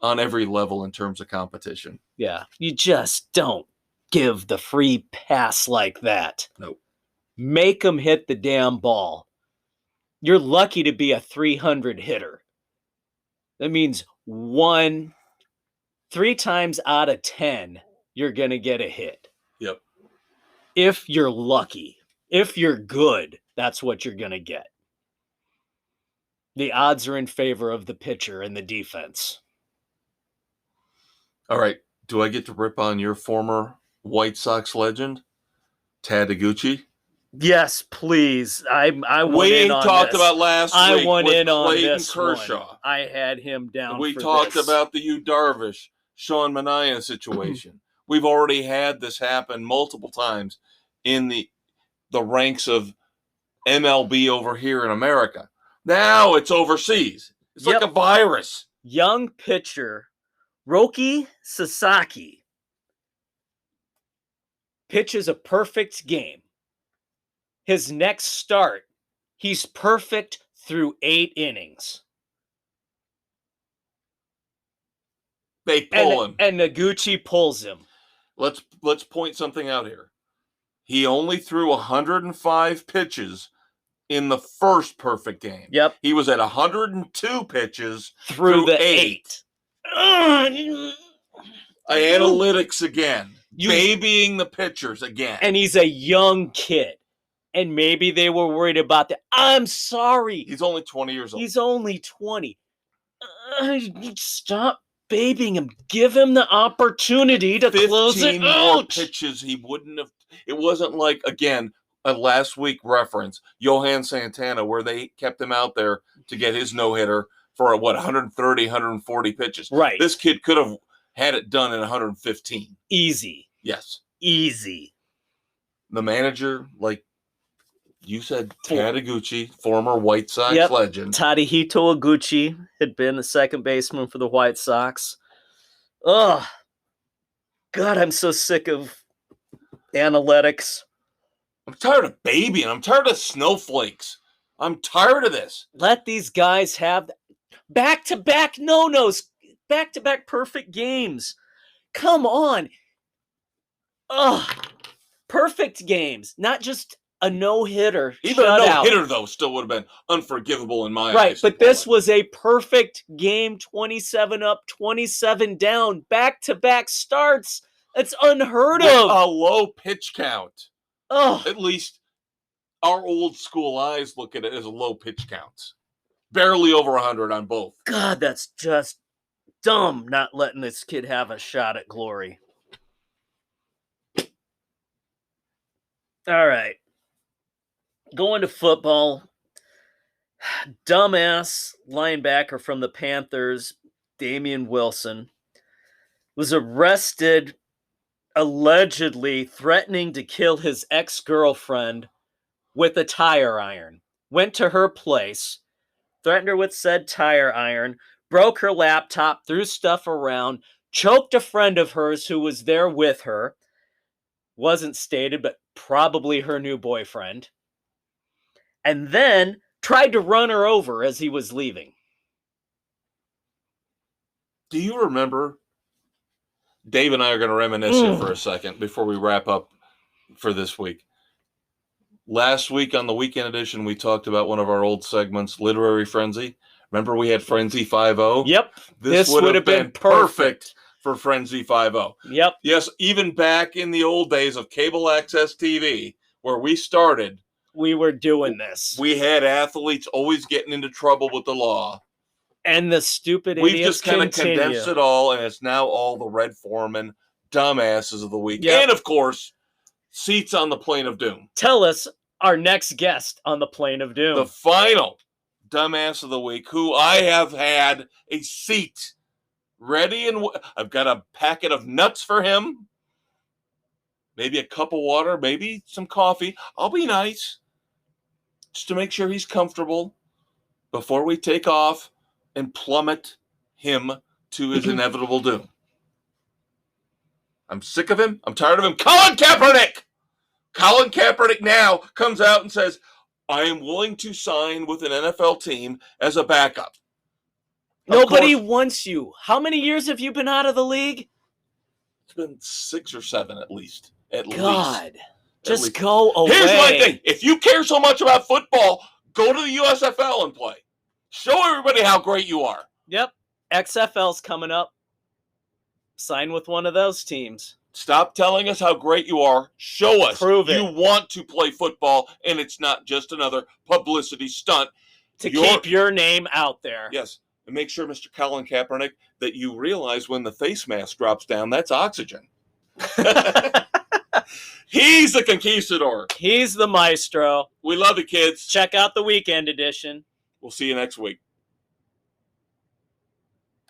Speaker 1: on every level in terms of competition.
Speaker 2: Yeah. You just don't give the free pass like that.
Speaker 1: Nope.
Speaker 2: Make them hit the damn ball. You're lucky to be a 300 hitter. That means 3 times out of 10, you're going to get a hit.
Speaker 1: Yep.
Speaker 2: If you're lucky. If you're good, that's what you're going to get. The odds are in favor of the pitcher and the defense.
Speaker 1: All right. Do I get to rip on your former White Sox legend, Tad Taguchi?
Speaker 2: Yes, please. I went in on
Speaker 1: talked
Speaker 2: this.
Speaker 1: about last week.
Speaker 2: I went in on
Speaker 1: Clayton
Speaker 2: this
Speaker 1: Kershaw.
Speaker 2: One. I had him down.
Speaker 1: We
Speaker 2: for
Speaker 1: talked
Speaker 2: this.
Speaker 1: about the Yu Darvish, Sean Manaea situation. We've already had this happen multiple times in the ranks of MLB over here in America. Now it's overseas. It's like a virus.
Speaker 2: Young pitcher Roki Sasaki pitches a perfect game. His next start, he's perfect through 8 innings.
Speaker 1: They pull him.
Speaker 2: And Noguchi pulls him.
Speaker 1: Let's point something out here. He only threw 105 pitches in the first perfect game.
Speaker 2: Yep.
Speaker 1: He was at 102 pitches
Speaker 2: through the 8.
Speaker 1: Analytics again. Babying the pitchers again.
Speaker 2: And he's a young kid. And maybe they were worried about that. I'm sorry.
Speaker 1: He's only 20 years old.
Speaker 2: He's only 20. Stop babying him. Give him the opportunity to close it
Speaker 1: 15 more
Speaker 2: out.
Speaker 1: pitches he wouldn't have. It wasn't like, again, a last week reference, Johan Santana, where they kept him out there to get his no-hitter for, 130, 140 pitches.
Speaker 2: Right.
Speaker 1: This kid could have had it done in 115.
Speaker 2: Easy.
Speaker 1: Yes.
Speaker 2: Easy.
Speaker 1: The manager, like you said, Tadeguchi, former White Sox legend.
Speaker 2: Tadahito Oguchi had been the second baseman for the White Sox. Ugh. God, I'm so sick of analytics.
Speaker 1: I'm tired of babying. I'm tired of snowflakes. I'm tired of this.
Speaker 2: Let these guys have back-to-back no-nos, back-to-back perfect games. Come on. Ugh. Perfect games, not just a no-hitter.
Speaker 1: Even a no-hitter, though, still would have been unforgivable in my eyes.
Speaker 2: Right, but this was a perfect game, 27 up, 27 down, back-to-back starts. That's unheard of.
Speaker 1: A low pitch count.
Speaker 2: Oh.
Speaker 1: At least our old school eyes look at it as a low pitch counts. Barely over 100 on both.
Speaker 2: God, that's just dumb not letting this kid have a shot at glory. All right. Going to football. Dumbass linebacker from the Panthers, Damian Wilson, was arrested allegedly threatening to kill his ex-girlfriend with a tire iron. Went to her place, threatened her with said tire iron, broke her laptop, threw stuff around, choked a friend of hers who was there with her. Wasn't stated, but probably her new boyfriend. And then tried to run her over as he was leaving.
Speaker 1: Do you remember? Dave and I are going to reminisce here for a second before we wrap up for this week. Last week on the Weekend Edition, we talked about one of our old segments, Literary Frenzy. Remember we had Frenzy 5-0?
Speaker 2: Yep.
Speaker 1: This would have been perfect for Frenzy 5-0.
Speaker 2: Yep.
Speaker 1: Yes, even back in the old days of cable access TV, where we started,
Speaker 2: we were doing this.
Speaker 1: We had athletes always getting into trouble with the law.
Speaker 2: And the stupid
Speaker 1: We've
Speaker 2: idiots
Speaker 1: just kind of condensed it all, and it's now all the Red Foreman dumbasses of the week. Yep. And, of course, seats on the plane of doom.
Speaker 2: Tell us our next guest on the plane of doom.
Speaker 1: The final dumbass of the week, who I have had a seat ready, and I've got a packet of nuts for him. Maybe a cup of water, maybe some coffee. I'll be nice, just to make sure he's comfortable before we take off and plummet him to his inevitable doom. I'm sick of him. I'm tired of him. Colin Kaepernick! Colin Kaepernick now comes out and says, I am willing to sign with an NFL team as a backup.
Speaker 2: Nobody wants you. How many years have you been out of the league?
Speaker 1: It's been 6 or 7 at least.
Speaker 2: God, just go away.
Speaker 1: Here's my thing. If you care so much about football, go to the USFL and play. Show everybody how great you are.
Speaker 2: Yep. XFL's coming up. Sign with one of those teams.
Speaker 1: Stop telling us how great you are. Show us.
Speaker 2: Prove it.
Speaker 1: You want to play football, and it's not just another publicity stunt.
Speaker 2: To keep your name out there.
Speaker 1: Yes. And make sure, Mr. Colin Kaepernick, that you realize when the face mask drops down, that's oxygen. He's the conquistador.
Speaker 2: He's the maestro.
Speaker 1: We love you, kids.
Speaker 2: Check out the Weekend Edition.
Speaker 1: We'll see you next week.